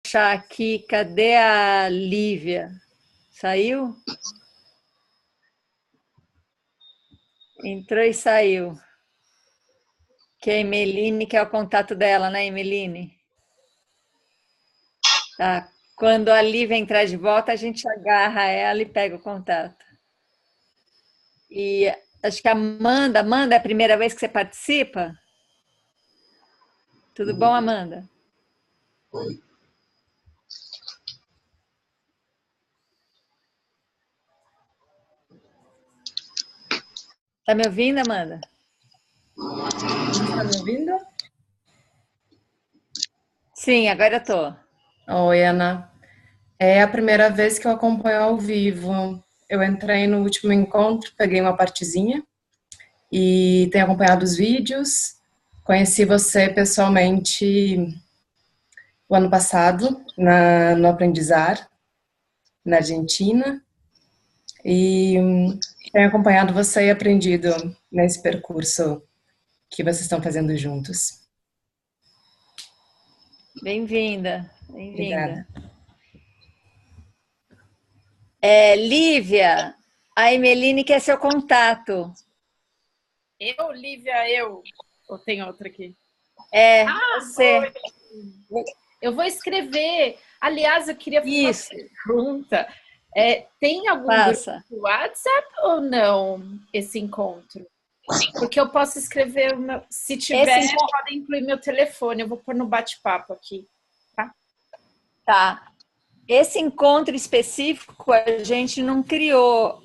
achar aqui. Cadê a Lívia? Saiu? Entrou e saiu. Que a Emeline, que é o contato dela, né, Emeline? Tá. Quando a Lívia entrar de volta, a gente agarra ela e pega o contato. E acho que a Amanda, é a primeira vez que você participa? Tudo bom, Amanda? Oi. Tá me ouvindo, Amanda? Tá me ouvindo? Sim, agora eu tô. Oi, Ana. É a primeira vez que eu acompanho ao vivo. Eu entrei no último encontro, peguei uma partezinha e tenho acompanhado os vídeos. Conheci você pessoalmente o ano passado, no Aprendizar, na Argentina. E tenho acompanhado você e aprendido nesse percurso que vocês estão fazendo juntos. Bem-vinda, bem-vinda. Obrigada. Lívia, a Emeline quer seu contato. Lívia, eu? Ou tem outra aqui? Você. Eu vou escrever. Aliás, eu queria fazer uma pergunta. Tem algum Passa. grupo WhatsApp ou não esse encontro? Porque eu posso escrever, se tiver, podem incluir meu telefone. Eu vou pôr no bate-papo aqui, tá? Tá. Esse encontro específico a gente não criou,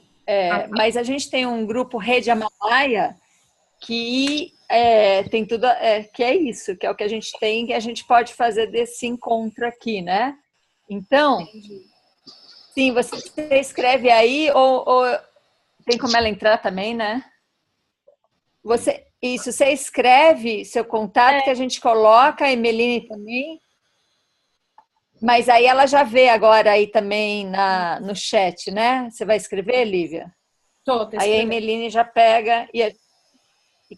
mas a gente tem um grupo Rede Amalaia que tem tudo, que é isso, que é o que a gente tem, que a gente pode fazer desse encontro aqui, né? Então, sim, você escreve aí, ou tem como ela entrar também, né? Você escreve seu contato que a gente coloca, a Emeline também, mas aí ela já vê agora aí também no chat, né? Você vai escrever, Lívia? Tô aí a Emeline já pega e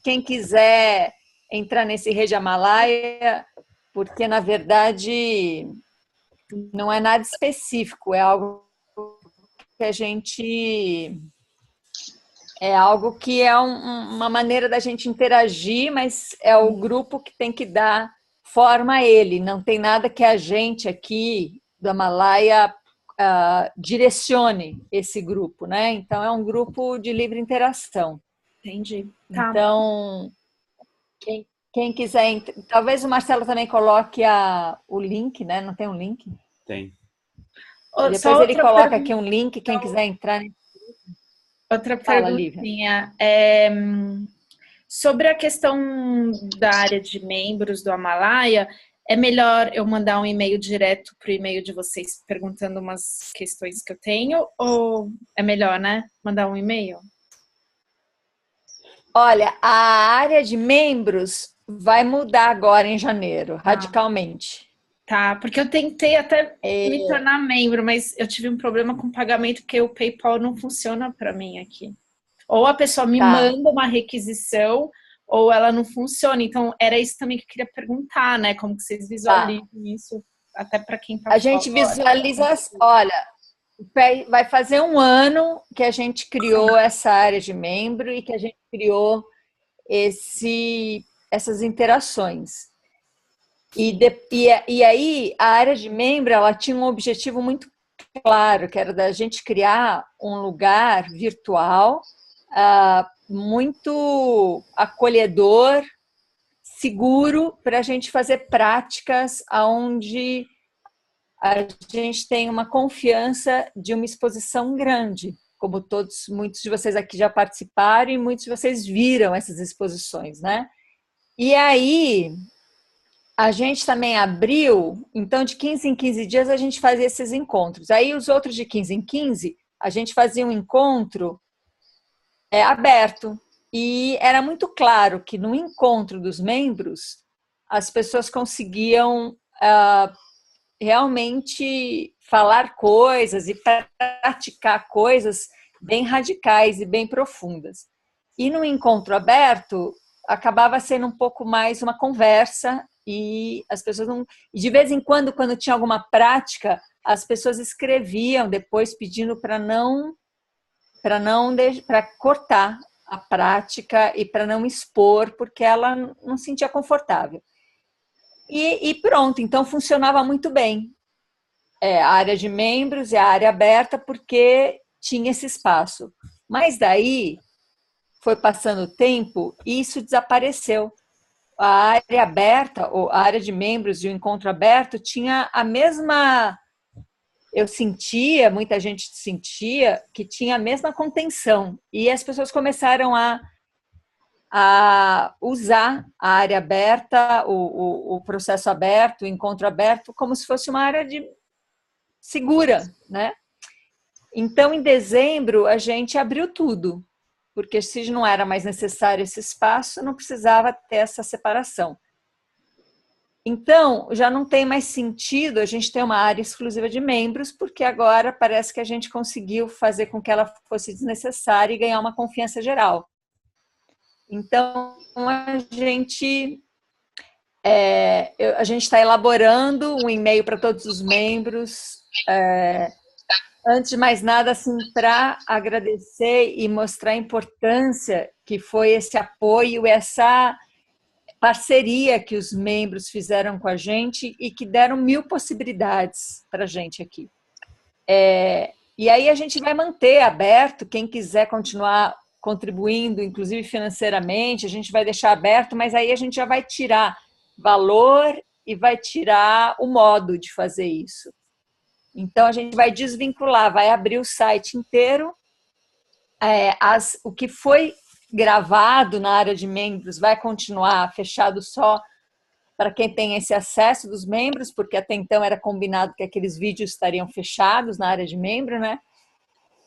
quem quiser entrar nesse Rede Amalaia, porque na verdade não é nada específico, é algo que a gente uma maneira da gente interagir, mas é o grupo que tem que dar forma a ele. Não tem nada que a gente aqui do Amalaia direcione esse grupo, né? Então é um grupo de livre interação. Entendi. Tá. Então, quem quiser, talvez o Marcelo também coloque o link, né? Não tem um link? Tem. Depois ele coloca aqui um link, quem quiser entrar. Outra perguntinha. Sobre a questão da área de membros do Amalaia, é melhor eu mandar um e-mail direto para o e-mail de vocês perguntando umas questões que eu tenho? Ou é melhor, né? Mandar um e-mail? Olha, a área de membros vai mudar agora em janeiro, radicalmente. Tá, porque eu tentei até me tornar membro, mas eu tive um problema com o pagamento porque o PayPal não funciona para mim aqui. Ou a pessoa me manda uma requisição, ou ela não funciona. Então, era isso também que eu queria perguntar, né? Como que vocês visualizam isso, até para quem tá A gente visualiza, olha, vai fazer um ano que a gente criou essa área de membro e que a gente criou essas interações. E aí, a área de membro, ela tinha um objetivo muito claro, que era da gente criar um lugar virtual muito acolhedor, seguro, para a gente fazer práticas onde a gente tem uma confiança de uma exposição grande, como muitos de vocês aqui já participaram e muitos de vocês viram essas exposições, né? E aí, a gente também abriu, então de 15 em 15 dias a gente fazia esses encontros. Aí os outros de 15 em 15, a gente fazia um encontro aberto. E era muito claro que no encontro dos membros, as pessoas conseguiam realmente falar coisas e praticar coisas bem radicais e bem profundas. E no encontro aberto, acabava sendo um pouco mais uma conversa e as pessoas não... E de vez em quando tinha alguma prática, as pessoas escreviam depois pedindo para cortar a prática e para não expor, porque ela não se sentia confortável. E pronto, então funcionava muito bem. A área de membros e a área aberta, porque tinha esse espaço. Mas daí foi passando o tempo e isso desapareceu. A área aberta, ou a área de membros e o encontro aberto tinha a mesma... Eu sentia, muita gente sentia, que tinha a mesma contenção. E as pessoas começaram a usar a área aberta, o processo aberto, o encontro aberto, como se fosse uma área segura, né? Então, em dezembro, a gente abriu tudo, porque se não era mais necessário esse espaço, não precisava ter essa separação. Então, já não tem mais sentido a gente ter uma área exclusiva de membros, porque agora parece que a gente conseguiu fazer com que ela fosse desnecessária e ganhar uma confiança geral. Então, a gente está elaborando um e-mail para todos os membros. Antes de mais nada, assim, para agradecer e mostrar a importância que foi esse apoio, essa parceria que os membros fizeram com a gente e que deram 1000 possibilidades para a gente aqui. E aí a gente vai manter aberto, quem quiser continuar contribuindo, inclusive financeiramente, a gente vai deixar aberto, mas aí a gente já vai tirar valor e vai tirar o modo de fazer isso. Então, a gente vai desvincular, vai abrir o site inteiro, o que foi gravado na área de membros vai continuar fechado só para quem tem esse acesso dos membros, porque até então era combinado que aqueles vídeos estariam fechados na área de membro, né?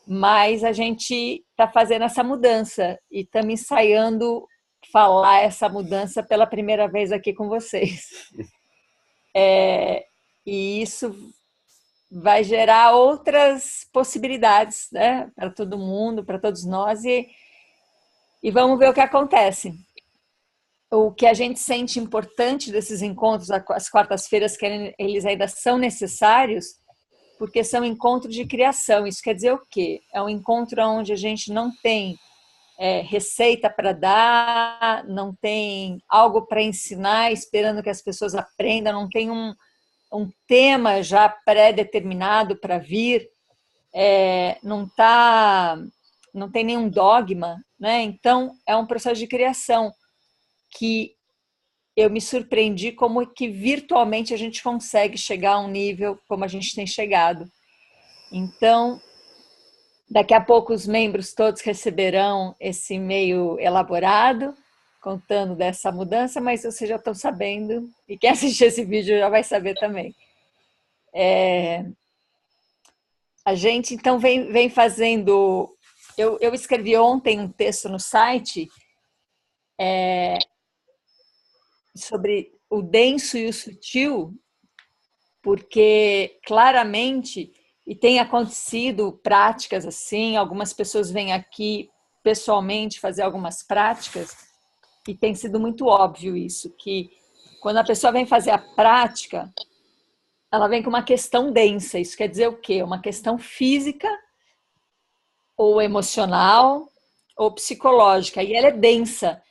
Mas a gente está fazendo essa mudança e estamos ensaiando falar essa mudança pela primeira vez aqui com vocês. E isso vai gerar outras possibilidades, né, para todo mundo, para todos nós, e vamos ver o que acontece. O que a gente sente importante desses encontros às quartas-feiras, que eles ainda são necessários, porque são encontros de criação. Isso quer dizer o quê? É um encontro onde a gente não tem receita para dar, não tem algo para ensinar, esperando que as pessoas aprendam, não tem um tema já pré-determinado para vir, não tem nenhum dogma, né? Então, é um processo de criação que eu me surpreendi como que virtualmente a gente consegue chegar a um nível como a gente tem chegado. Então, daqui a pouco os membros todos receberão esse e-mail elaborado, contando dessa mudança, mas vocês já estão sabendo, e quem assistir esse vídeo já vai saber também. A gente, então, vem fazendo... Eu escrevi ontem um texto no site sobre o denso e o sutil, porque, claramente, e tem acontecido práticas assim, algumas pessoas vêm aqui pessoalmente fazer algumas práticas, e tem sido muito óbvio isso, que quando a pessoa vem fazer a prática, ela vem com uma questão densa. Isso quer dizer o quê? Uma questão física, ou emocional, ou psicológica, e ela é densa.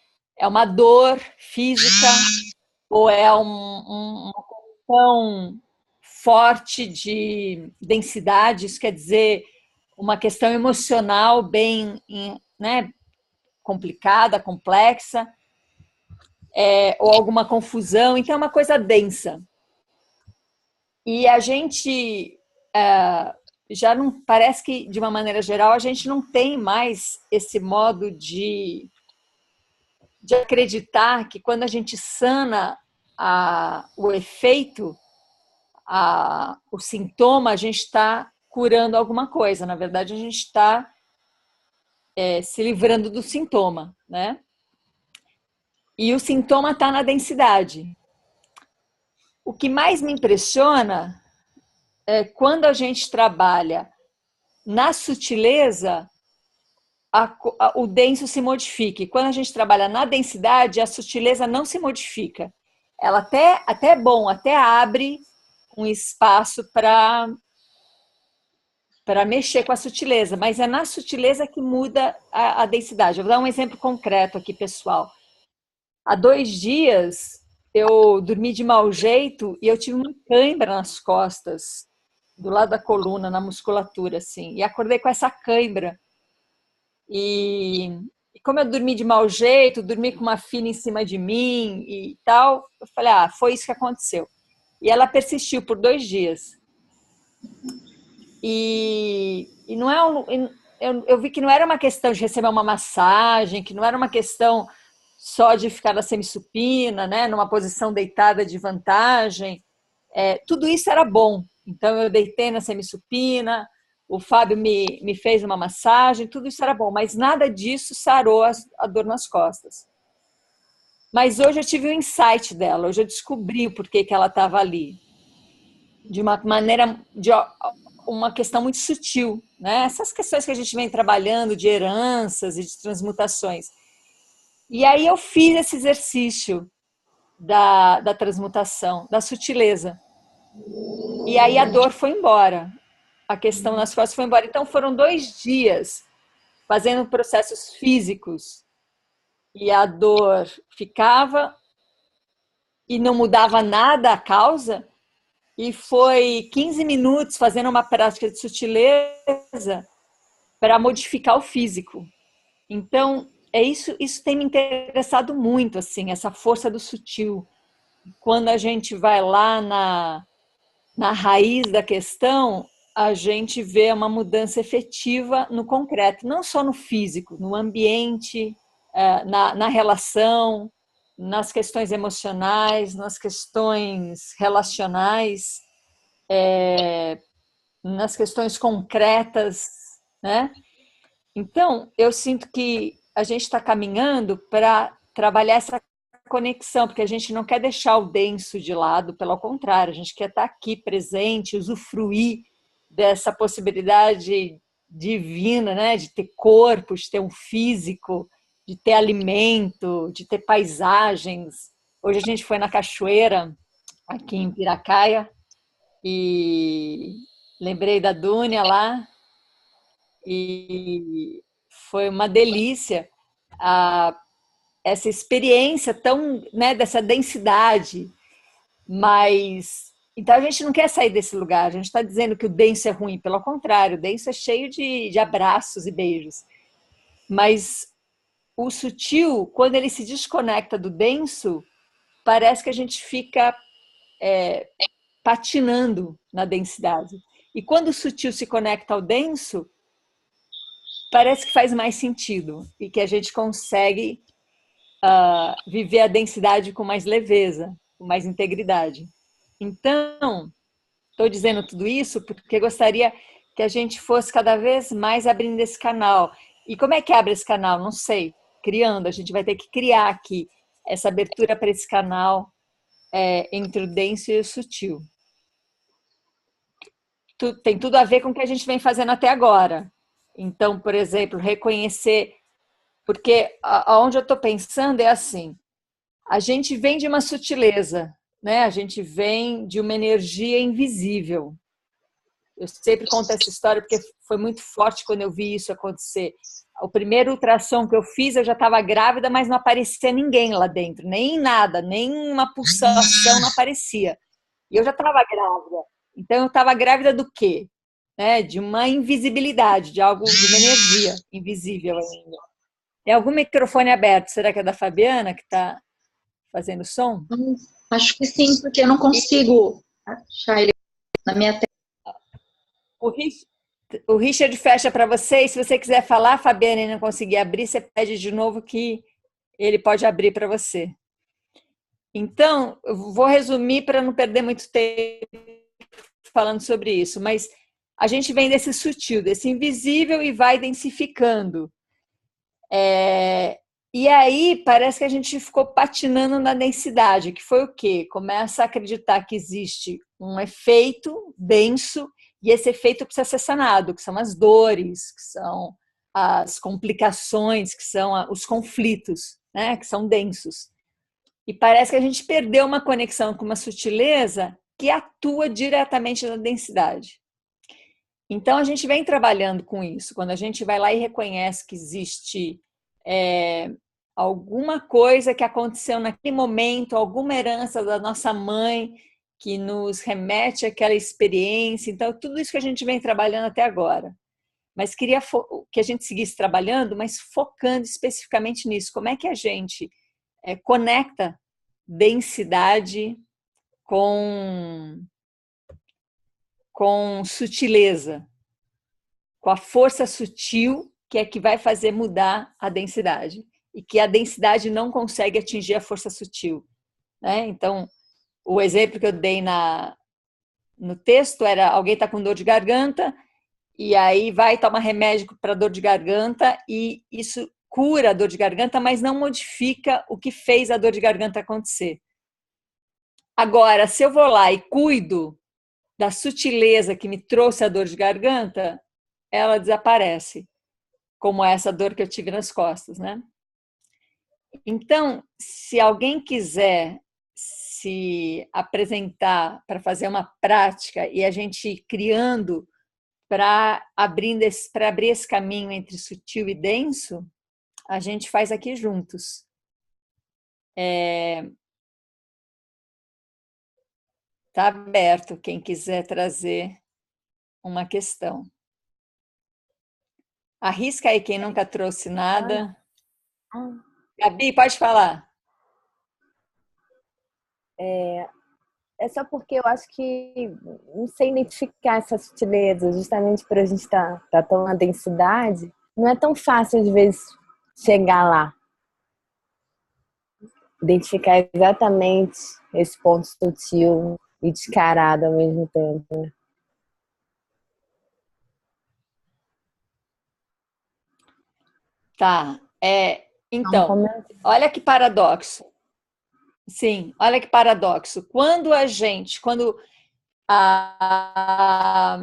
É uma dor física, ou é uma questão forte de densidade, isso quer dizer uma questão emocional bem, né, complicada, complexa, ou alguma confusão, então é uma coisa densa. E a gente já não, parece que, de uma maneira geral, a gente não tem mais esse modo de acreditar que quando a gente sana o efeito, o sintoma, a gente está curando alguma coisa. Na verdade, a gente está se livrando do sintoma, né? E o sintoma está na densidade. O que mais me impressiona é quando a gente trabalha na sutileza, o denso se modifica. E quando a gente trabalha na densidade, a sutileza não se modifica. ela até é bom, até abre um espaço para mexer com a sutileza, mas é na sutileza que muda a densidade. Eu vou dar um exemplo concreto aqui, pessoal. Há 2 dias eu dormi de mau jeito e eu tive uma cãibra nas costas, do lado da coluna, na musculatura, assim, e acordei com essa cãibra. E como eu dormi de mau jeito, dormi com uma filha em cima de mim e tal, eu falei, foi isso que aconteceu. E ela persistiu por 2 dias. E não é eu vi que não era uma questão de receber uma massagem, que não era uma questão só de ficar na semissupina, né, numa posição deitada de vantagem. Tudo isso era bom. Então eu deitei na semissupina, o Fábio me fez uma massagem, tudo isso era bom, mas nada disso sarou a dor nas costas. Mas hoje eu tive um insight dela, hoje eu descobri o porquê que ela estava ali. De uma maneira, de uma questão muito sutil, né? Essas questões que a gente vem trabalhando de heranças e de transmutações. E aí eu fiz esse exercício da transmutação, da sutileza. E aí a dor foi embora. A questão nas costas foi embora. Então foram 2 dias fazendo processos físicos e a dor ficava e não mudava nada a causa. E foi 15 minutos fazendo uma prática de sutileza para modificar o físico. Então, isso tem me interessado muito, assim, essa força do sutil. Quando a gente vai lá na raiz da questão, a gente vê uma mudança efetiva no concreto, não só no físico, no ambiente, na relação, nas questões emocionais, nas questões relacionais, nas questões concretas, né? Então, eu sinto que a gente está caminhando para trabalhar essa conexão, porque a gente não quer deixar o denso de lado, pelo contrário, a gente quer estar aqui presente, usufruir dessa possibilidade divina, né? De ter corpo, de ter um físico, de ter alimento, de ter paisagens. Hoje a gente foi na cachoeira, aqui em Piracaia, e lembrei da Dúnia lá, e foi uma delícia essa experiência tão, né, dessa densidade, mas então a gente não quer sair desse lugar, a gente está dizendo que o denso é ruim, pelo contrário, o denso é cheio de abraços e beijos, mas o sutil, quando ele se desconecta do denso, parece que a gente fica patinando na densidade. E quando o sutil se conecta ao denso, parece que faz mais sentido e que a gente consegue viver a densidade com mais leveza, com mais integridade. Então, estou dizendo tudo isso porque gostaria que a gente fosse cada vez mais abrindo esse canal. E como é que abre esse canal? Não sei. Criando, a gente vai ter que criar aqui essa abertura para esse canal entre o denso e o sutil. Tem tudo a ver com o que a gente vem fazendo até agora. Então, por exemplo, reconhecer, porque aonde eu estou pensando é assim, a gente vem de uma sutileza, né? A gente vem de uma energia invisível. Eu sempre conto essa história porque foi muito forte quando eu vi isso acontecer. O primeiro ultrassom que eu fiz, eu já estava grávida, mas não aparecia ninguém lá dentro, nem nada, nem uma pulsação não aparecia. E eu já estava grávida. Então, eu estava grávida do quê? Né? De uma invisibilidade, de algo, de uma energia invisível ainda. Tem algum microfone aberto? Será que é da Fabiana que está fazendo som? Acho que sim, porque eu não consigo achar ele na minha tela. O Richard fecha para você, e se você quiser falar, Fabiana, e não conseguir abrir, você pede de novo que ele pode abrir para você. Então, eu vou resumir para não perder muito tempo falando sobre isso, mas a gente vem desse sutil, desse invisível e vai densificando. E aí parece que a gente ficou patinando na densidade, que foi o quê? Começa a acreditar que existe um efeito denso e esse efeito precisa ser sanado, que são as dores, que são as complicações, que são os conflitos, né? Que são densos. E parece que a gente perdeu uma conexão com uma sutileza que atua diretamente na densidade. Então, a gente vem trabalhando com isso. Quando a gente vai lá e reconhece que existe alguma coisa que aconteceu naquele momento, alguma herança da nossa mãe que nos remete àquela experiência. Então, tudo isso que a gente vem trabalhando até agora. Mas queria que a gente seguisse trabalhando, mas focando especificamente nisso. Como é que a gente conecta densidade com sutileza, com a força sutil que é que vai fazer mudar a densidade e que a densidade não consegue atingir a força sutil, né? Então, o exemplo que eu dei no texto era alguém está com dor de garganta e aí vai tomar remédio para dor de garganta e isso cura a dor de garganta, mas não modifica o que fez a dor de garganta acontecer. Agora, se eu vou lá e cuido da sutileza que me trouxe a dor de garganta, ela desaparece, como essa dor que eu tive nas costas, né? Então, se alguém quiser se apresentar para fazer uma prática e a gente ir criando para abrir esse caminho entre sutil e denso, a gente faz aqui juntos. Está aberto quem quiser trazer uma questão. Arrisca aí quem nunca trouxe nada. Gabi, pode falar. É só porque eu acho que não sei identificar essa sutileza, justamente por a gente estar tão na densidade, não é tão fácil, às vezes, chegar lá. Identificar exatamente esse ponto sutil e descarado ao mesmo tempo, né? Tá. Então, olha que paradoxo. Sim, olha que paradoxo. Quando a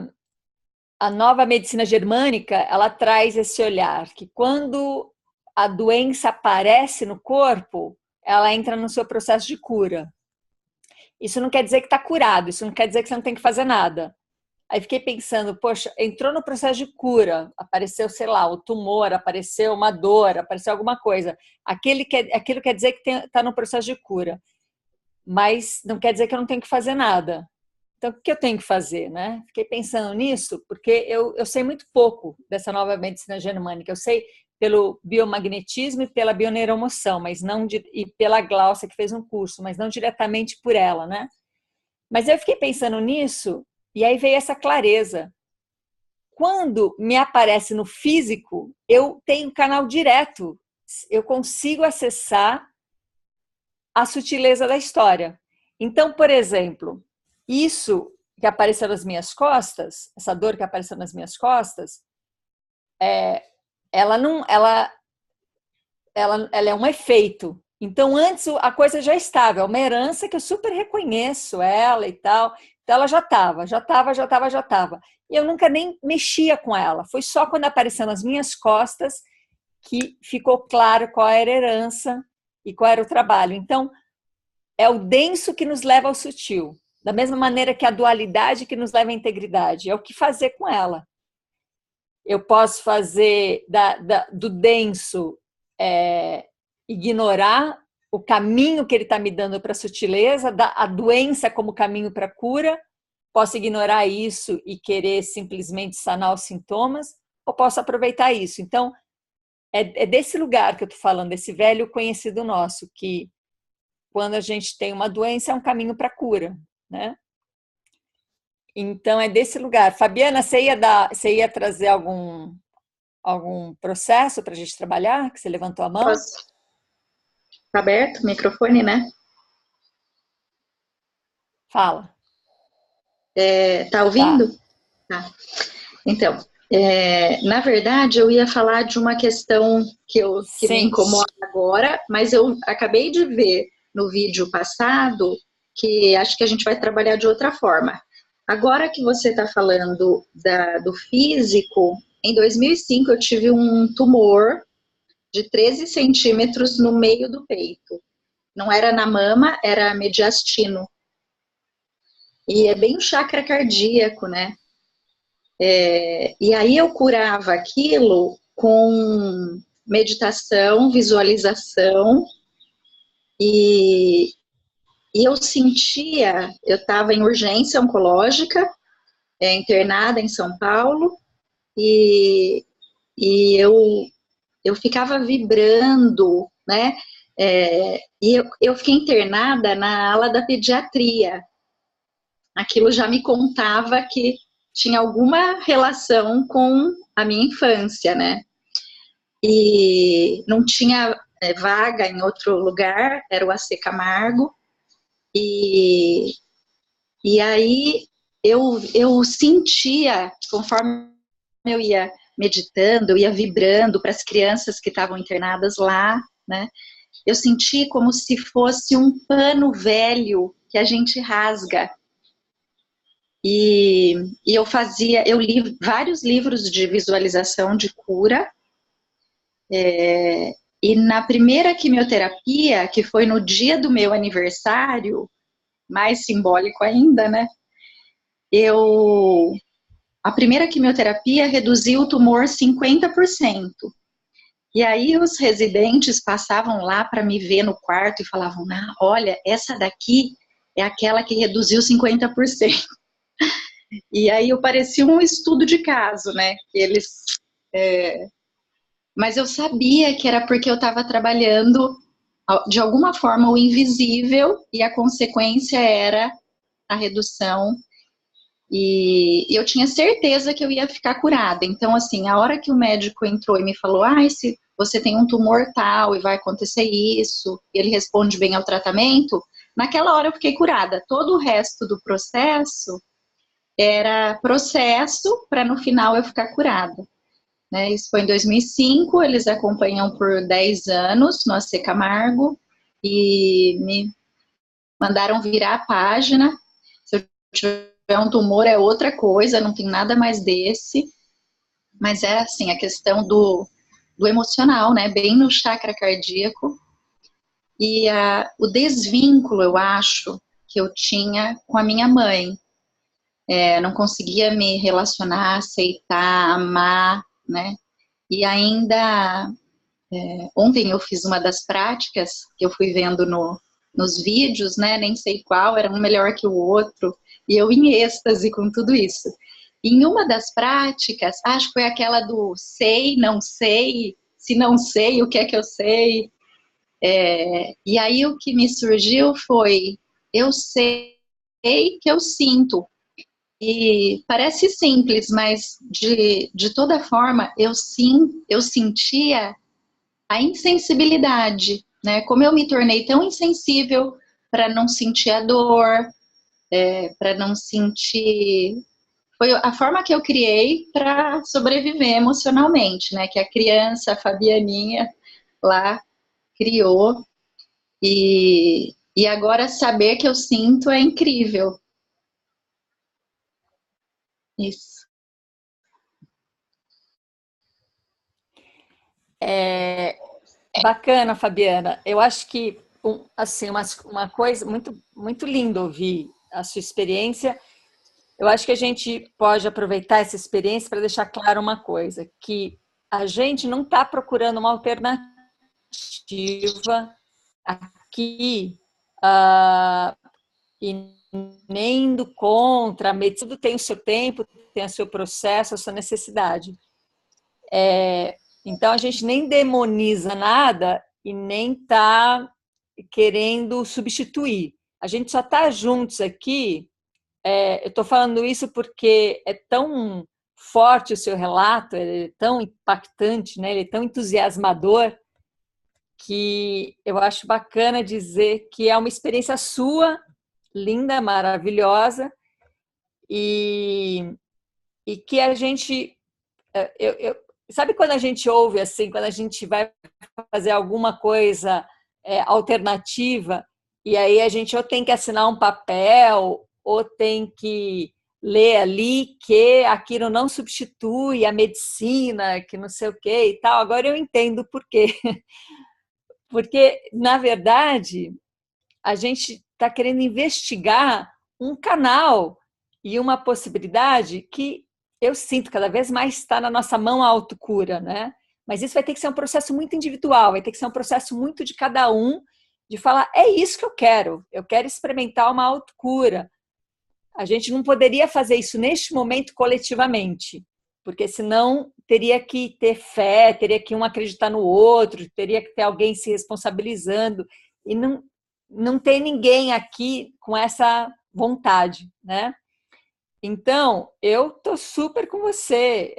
nova medicina germânica, ela traz esse olhar que quando a doença aparece no corpo, ela entra no seu processo de cura. Isso não quer dizer que está curado, isso não quer dizer que você não tem que fazer nada. Aí fiquei pensando, poxa, entrou no processo de cura, apareceu, sei lá, o tumor, apareceu uma dor, apareceu alguma coisa. Aquilo quer dizer que está no processo de cura. Mas não quer dizer que eu não tenho que fazer nada. Então, o que eu tenho que fazer, né? Fiquei pensando nisso, porque eu sei muito pouco dessa nova medicina germânica. Eu sei pelo biomagnetismo e pela bioneuromoção, mas não e pela Glaucia, que fez um curso, mas não diretamente por ela, né? Mas eu fiquei pensando nisso, e aí veio essa clareza. Quando me aparece no físico, eu tenho canal direto. Eu consigo acessar a sutileza da história. Então, por exemplo, isso que apareceu nas minhas costas, essa dor que apareceu nas minhas costas, ela é um efeito. Então, antes a coisa já estava, é uma herança que eu super reconheço ela e tal. Então, ela já estava. E eu nunca nem mexia com ela. Foi só quando apareceu nas minhas costas que ficou claro qual era a herança e qual era o trabalho. Então, é o denso que nos leva ao sutil. Da mesma maneira que a dualidade que nos leva à integridade. É o que fazer com ela. Eu posso fazer do denso ignorar o caminho que ele está me dando para a sutileza, a doença como caminho para a cura. Posso ignorar isso e querer simplesmente sanar os sintomas, ou posso aproveitar isso. Então, é desse lugar que eu estou falando, desse velho conhecido nosso, que quando a gente tem uma doença é um caminho para a cura, né? Então, é desse lugar. Fabiana, você ia trazer algum processo para a gente trabalhar? Que você levantou a mão? Posso? Tá aberto o microfone, né? Fala. Tá ouvindo? Tá. Então, na verdade, eu ia falar de uma questão que me incomoda agora, mas eu acabei de ver no vídeo passado que acho que a gente vai trabalhar de outra forma. Agora que você está falando do físico, em 2005 eu tive um tumor de 13 centímetros no meio do peito. não era na mama, era mediastino. E é bem o chakra cardíaco, né? E aí eu curava aquilo com meditação, visualização, e eu sentia, eu estava em urgência oncológica, internada em São Paulo, e eu ficava vibrando, né? E eu fiquei internada na ala da pediatria. Aquilo já me contava que tinha alguma relação com a minha infância, né? E não tinha vaga em outro lugar, era o AC Camargo, e aí eu sentia, conforme eu ia meditando, eu ia vibrando para as crianças que estavam internadas lá, né? Eu senti como se fosse um pano velho que a gente rasga. E eu li vários livros de visualização de cura, e na primeira quimioterapia, que foi no dia do meu aniversário, mais simbólico ainda, né? A primeira quimioterapia reduziu o tumor 50%. E aí os residentes passavam lá para me ver no quarto e falavam, olha, essa daqui é aquela que reduziu 50%. E aí eu parecia um estudo de caso, né? Mas eu sabia que era porque eu estava trabalhando, de alguma forma, o invisível, e a consequência era a redução. E eu tinha certeza que eu ia ficar curada. Então, assim, a hora que o médico entrou e me falou, se você tem um tumor tal e vai acontecer isso, e ele responde bem ao tratamento, naquela hora eu fiquei curada. Todo o resto do processo era processo para no final eu ficar curada. Né? Isso foi em 2005, eles acompanham por 10 anos no AC Camargo e me mandaram virar a página. Se eu tiver um tumor é outra coisa, não tem nada mais desse. Mas é assim, a questão do emocional, né? Bem no chakra cardíaco. E o desvínculo, eu acho, que eu tinha com a minha mãe. Não conseguia me relacionar, aceitar, amar, né? E ainda, ontem eu fiz uma das práticas que eu fui vendo nos vídeos, né? Nem sei qual, era um melhor que o outro, e eu em êxtase com tudo isso. Em uma das práticas, acho que foi aquela do sei, não sei, se não sei, o que é que eu sei? E aí o que me surgiu foi, eu sei que eu sinto. E parece simples, mas de toda forma eu sentia a insensibilidade, né? Como eu me tornei tão insensível para não sentir a dor, para não sentir. Foi a forma que eu criei para sobreviver emocionalmente, né? Que a criança, a Fabianinha, lá criou. E agora saber que eu sinto é incrível. Isso. Bacana, Fabiana. Eu acho que assim, uma coisa muito, muito linda ouvir a sua experiência. Eu acho que a gente pode aproveitar essa experiência para deixar claro uma coisa, que a gente não está procurando uma alternativa aqui e nem indo contra, a medicina tudo tem o seu tempo, tem o seu processo, a sua necessidade. Então, a gente nem demoniza nada e nem está querendo substituir. A gente só está juntos aqui. Eu estou falando isso porque é tão forte o seu relato, ele é tão impactante, né? Ele é tão entusiasmador, que eu acho bacana dizer que é uma experiência sua, linda, maravilhosa, e que a gente... sabe quando a gente ouve assim, quando a gente vai fazer alguma coisa alternativa, e aí a gente ou tem que assinar um papel, ou tem que ler ali que aquilo não substitui a medicina, que não sei o que e tal. Agora eu entendo por quê. Porque, na verdade, a gente está querendo investigar um canal e uma possibilidade que eu sinto cada vez mais está na nossa mão a autocura, né? Mas isso vai ter que ser um processo muito individual, vai ter que ser um processo muito de cada um, de falar, é isso que eu quero experimentar uma autocura. A gente não poderia fazer isso neste momento coletivamente, porque senão teria que ter fé, teria que um acreditar no outro, teria que ter alguém se responsabilizando, e não tem ninguém aqui com essa vontade, né? Então, eu tô super com você.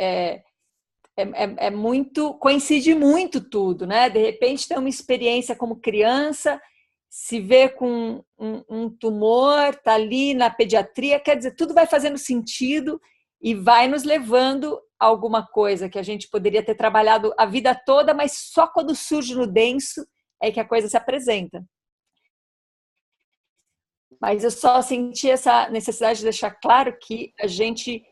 Muito, coincide muito tudo, né? De repente tem uma experiência como criança, se vê com um tumor, tá ali na pediatria, quer dizer, tudo vai fazendo sentido e vai nos levando a alguma coisa que a gente poderia ter trabalhado a vida toda, mas só quando surge no denso é que a coisa se apresenta. Mas eu só senti essa necessidade de deixar claro que a gente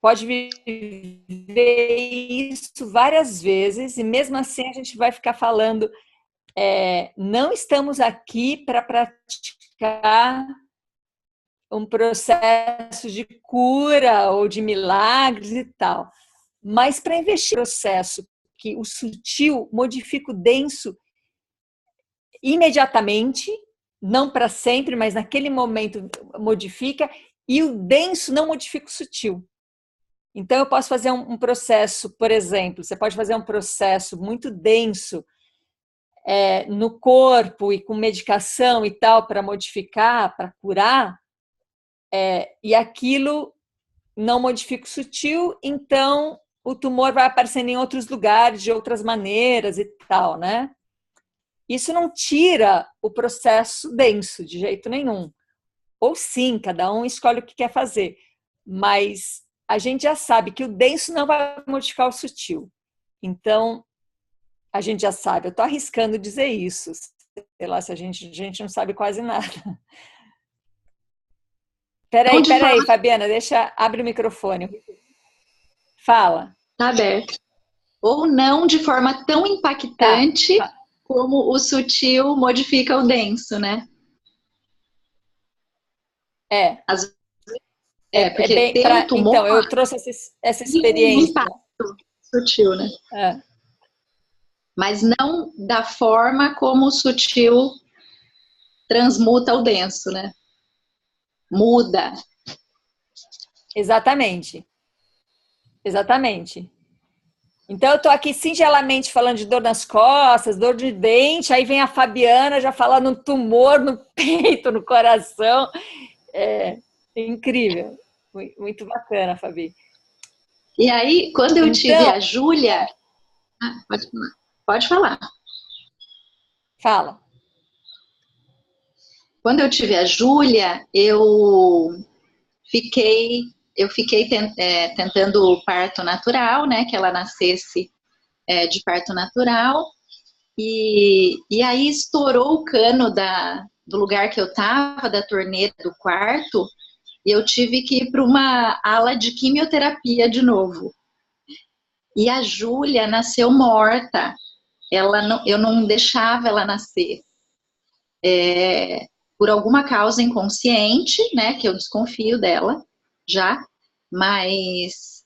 pode viver isso várias vezes e mesmo assim a gente vai ficar falando não estamos aqui para praticar um processo de cura ou de milagres e tal, mas para investir no processo que o sutil modifica o denso imediatamente, não para sempre, mas naquele momento modifica, e o denso não modifica o sutil. Então, eu posso fazer um processo, por exemplo, você pode fazer um processo muito denso no corpo e com medicação e tal, para modificar, para curar, e aquilo não modifica o sutil, então o tumor vai aparecendo em outros lugares, de outras maneiras e tal, né? Isso não tira o processo denso, de jeito nenhum. Ou sim, cada um escolhe o que quer fazer. Mas a gente já sabe que o denso não vai modificar o sutil. Então, a gente já sabe. Eu estou arriscando dizer isso. Sei lá, se a gente não sabe quase nada. Peraí, Fabiana, abre o microfone. Fala. Tá aberto. Ou não de forma tão impactante como o sutil modifica o denso, né? Porque tem um tumor... Então, eu trouxe essa experiência. Um impacto sutil, né? Mas não da forma como o sutil transmuta o denso, né? Muda. Exatamente. Então, eu estou aqui singelamente falando de dor nas costas, dor de dente, aí vem a Fabiana já falando um tumor no peito, no coração. É incrível. Muito bacana, Fabi. E aí, quando eu tive a Júlia... Pode falar. Fala. Quando eu tive a Júlia, eu fiquei tentando parto natural, né? Que ela nascesse de parto natural. E aí estourou o cano do lugar que eu estava, da torneira do quarto, e eu tive que ir para uma ala de quimioterapia de novo. E a Júlia nasceu morta. Eu não deixava ela nascer. Por alguma causa inconsciente, né, que eu desconfio dela já, mas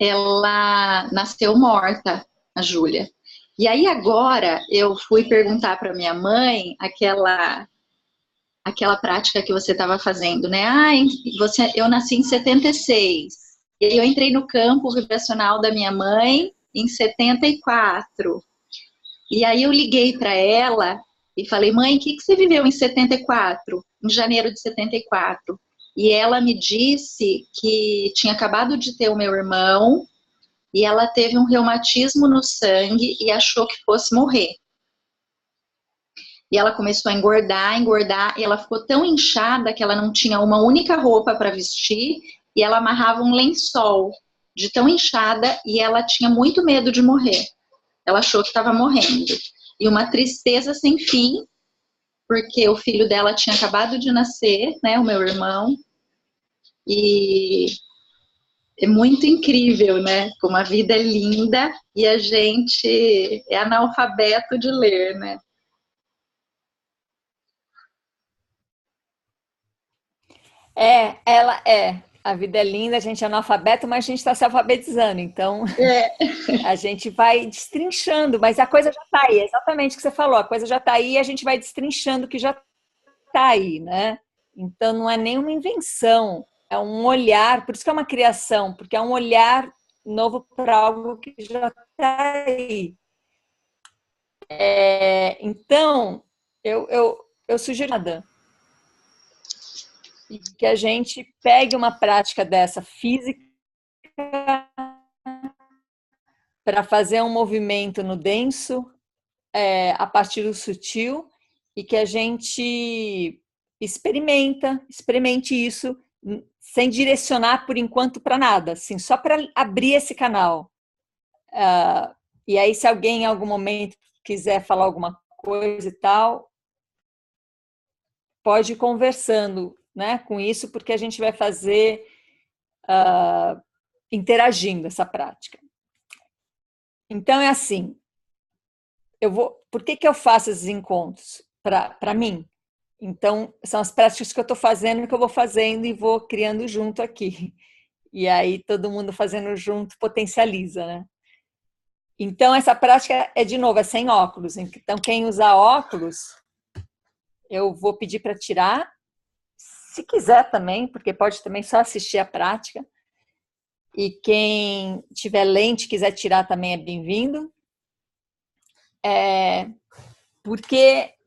ela nasceu morta, a Júlia. E aí agora eu fui perguntar para minha mãe aquela prática que você estava fazendo, né? Eu nasci em 76. E aí eu entrei no campo vibracional da minha mãe em 74. E aí eu liguei para ela e falei, mãe, o que você viveu em 74? Em janeiro de 74. E ela me disse que tinha acabado de ter o meu irmão e ela teve um reumatismo no sangue e achou que fosse morrer. E ela começou a engordar, e ela ficou tão inchada que ela não tinha uma única roupa para vestir e ela amarrava um lençol de tão inchada e ela tinha muito medo de morrer. Ela achou que estava morrendo. E uma tristeza sem fim, porque o filho dela tinha acabado de nascer, né, o meu irmão. E é muito incrível, né? Como a vida é linda e a gente é analfabeto de ler, né? Ela é. A vida é linda, a gente é analfabeto, mas a gente está se alfabetizando. Então, É, a gente vai destrinchando, mas a coisa já está aí, é exatamente o que você falou, a coisa já está aí e a gente vai destrinchando o que já está aí, né? Então, não é nenhuma invenção, é um olhar, por isso que é uma criação, porque é um olhar novo para algo que já está aí. Então, eu sugiro nada. E que a gente pegue uma prática dessa física para fazer um movimento no denso, a partir do sutil, e que a gente experimente isso sem direcionar por enquanto para nada, assim, só para abrir esse canal. E aí, se alguém em algum momento quiser falar alguma coisa e tal, pode ir conversando, né, com isso, porque a gente vai fazer interagindo essa prática. Então, é assim, por que eu faço esses encontros? Para mim. Então, são as práticas que eu estou fazendo, que eu vou fazendo e vou criando junto aqui. E aí, todo mundo fazendo junto potencializa, né? Então, essa prática de novo, é sem óculos. Então, quem usar óculos, eu vou pedir para tirar, se quiser também, porque pode também só assistir a prática. E quem tiver lente, quiser tirar também é bem-vindo.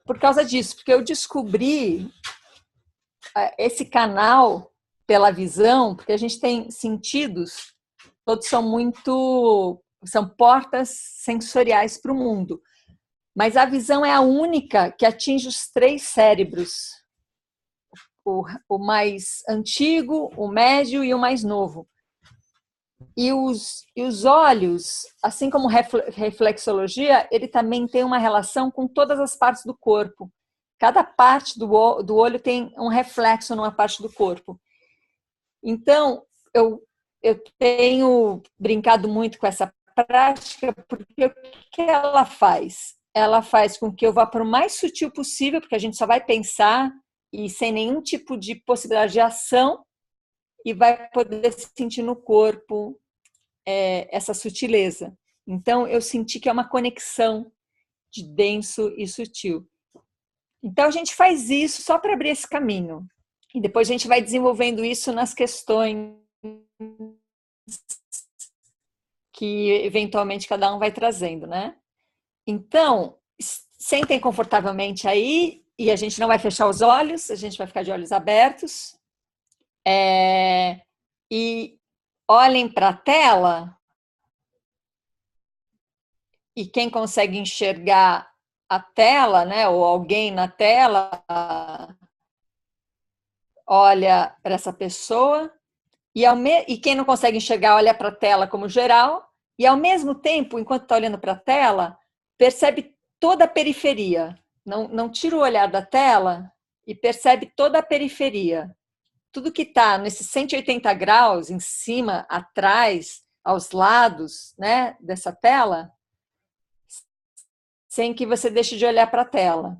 Por causa disso, porque eu descobri esse canal pela visão, porque a gente tem sentidos, todos são portas sensoriais para o mundo. Mas a visão é a única que atinge os 3 cérebros, o mais antigo, o médio e o mais novo. E os olhos, assim como reflexologia, ele também tem uma relação com todas as partes do corpo. Cada parte do olho tem um reflexo numa parte do corpo. Então, eu tenho brincado muito com essa prática, porque o que ela faz? Ela faz com que eu vá para o mais sutil possível, porque a gente só vai pensar e sem nenhum tipo de possibilidade de ação, e vai poder sentir no corpo essa sutileza. Então, eu senti que é uma conexão de denso e sutil. Então, a gente faz isso só para abrir esse caminho. E depois a gente vai desenvolvendo isso nas questões que, eventualmente, cada um vai trazendo, né? Então, sentem confortavelmente aí e a gente não vai fechar os olhos, a gente vai ficar de olhos abertos. E olhem para a tela. E quem consegue enxergar a tela, né, ou alguém na tela, olha para essa pessoa, e quem não consegue enxergar, olha para a tela como geral, e ao mesmo tempo, enquanto está olhando para a tela, percebe toda a periferia. Não tira o olhar da tela e percebe toda a periferia. Tudo que está nesses 180 graus, em cima, atrás, aos lados, né, dessa tela, sem que você deixe de olhar para a tela.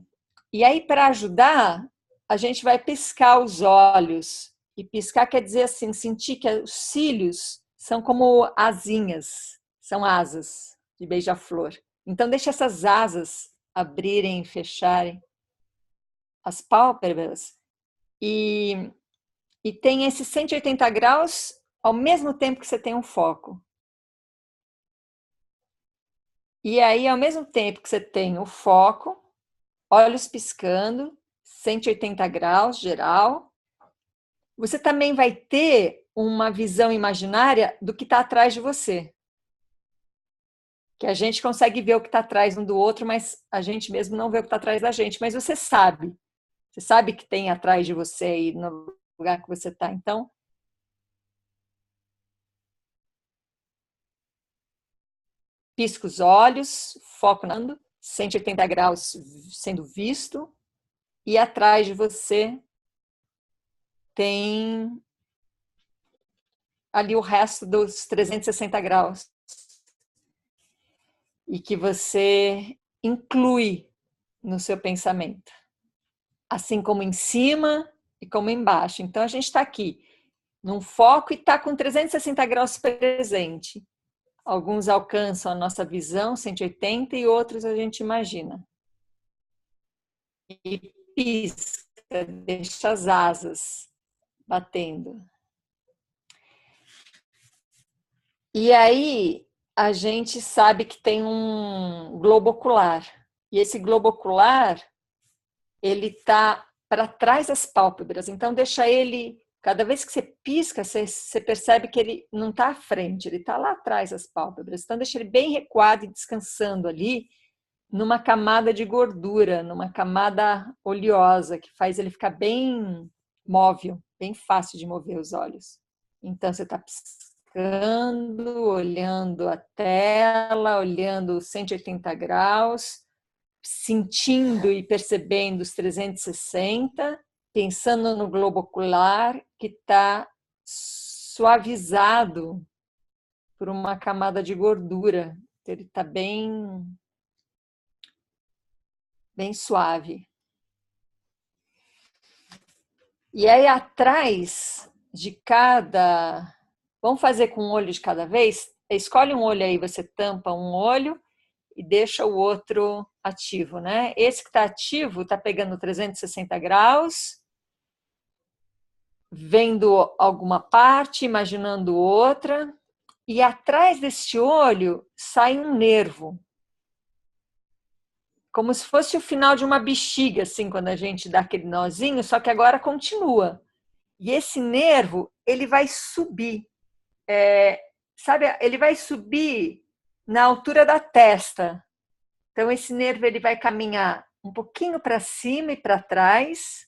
E aí, para ajudar, a gente vai piscar os olhos. E piscar quer dizer assim, sentir que os cílios são como asinhas, são asas de beija-flor. Então, deixa essas asas abrirem e fecharem as pálpebras e tem esses 180 graus ao mesmo tempo que você tem um foco. E aí, ao mesmo tempo que você tem o foco, olhos piscando, 180 graus geral, você também vai ter uma visão imaginária do que está atrás de você. Que a gente consegue ver o que está atrás um do outro, mas a gente mesmo não vê o que está atrás da gente. Mas você sabe. Você sabe que tem atrás de você aí no lugar que você está. Então, pisca os olhos, foco na 180 graus sendo visto, e atrás de você tem ali o resto dos 360 graus. E que você inclui no seu pensamento. Assim como em cima e como embaixo. Então, a gente está aqui, num foco e está com 360 graus presente. Alguns alcançam a nossa visão, 180, e outros a gente imagina. E pisca, deixa as asas batendo. E aí, a gente sabe que tem um globo ocular. E esse globo ocular, ele está para trás das pálpebras. Então, deixa ele... Cada vez que você pisca, você percebe que ele não está à frente, ele está lá atrás das pálpebras. Então, deixa ele bem recuado e descansando ali, numa camada de gordura, numa camada oleosa, que faz ele ficar bem móvel, bem fácil de mover os olhos. Então, você está piscando, olhando a tela, olhando 180 graus, sentindo e percebendo os 360, pensando no globo ocular que está suavizado por uma camada de gordura. Ele está bem suave. E aí atrás de cada... Vamos fazer com um olho de cada vez? Escolhe um olho aí, você tampa um olho e deixa o outro ativo, né? Esse que está ativo está pegando 360 graus, vendo alguma parte, imaginando outra, e atrás deste olho sai um nervo, como se fosse o final de uma bexiga, assim, quando a gente dá aquele nozinho, só que agora continua. E esse nervo, ele vai subir, sabe? Ele vai subir na altura da testa. Então, esse nervo ele vai caminhar um pouquinho para cima e para trás,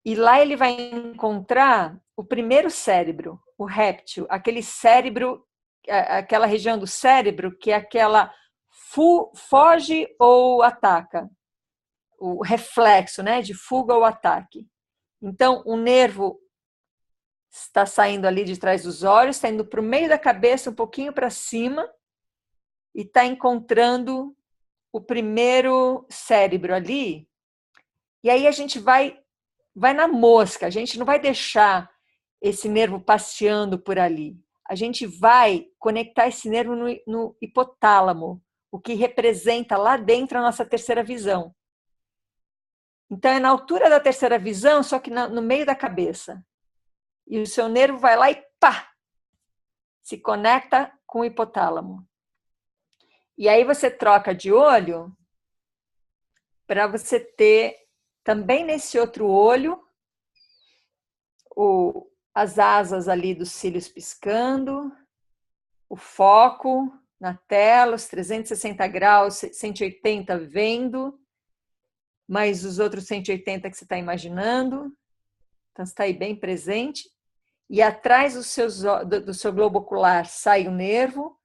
e lá ele vai encontrar o primeiro cérebro, o réptil, aquele cérebro, aquela região do cérebro que é aquela foge ou ataca, o reflexo, né, de fuga ou ataque. Então, o nervo está saindo ali de trás dos olhos, está indo para o meio da cabeça, um pouquinho para cima, e está encontrando o primeiro cérebro ali. E aí a gente vai na mosca, a gente não vai deixar esse nervo passeando por ali. A gente vai conectar esse nervo no hipotálamo, o que representa lá dentro a nossa terceira visão. Então, é na altura da terceira visão, só que no meio da cabeça. E o seu nervo vai lá e pá! Se conecta com o hipotálamo. E aí você troca de olho para você ter também nesse outro olho as asas ali dos cílios piscando, o foco na tela, os 360 graus, 180 vendo, mais os outros 180 que você está imaginando. Então, você está aí bem presente. E atrás do seu globo ocular sai o nervo,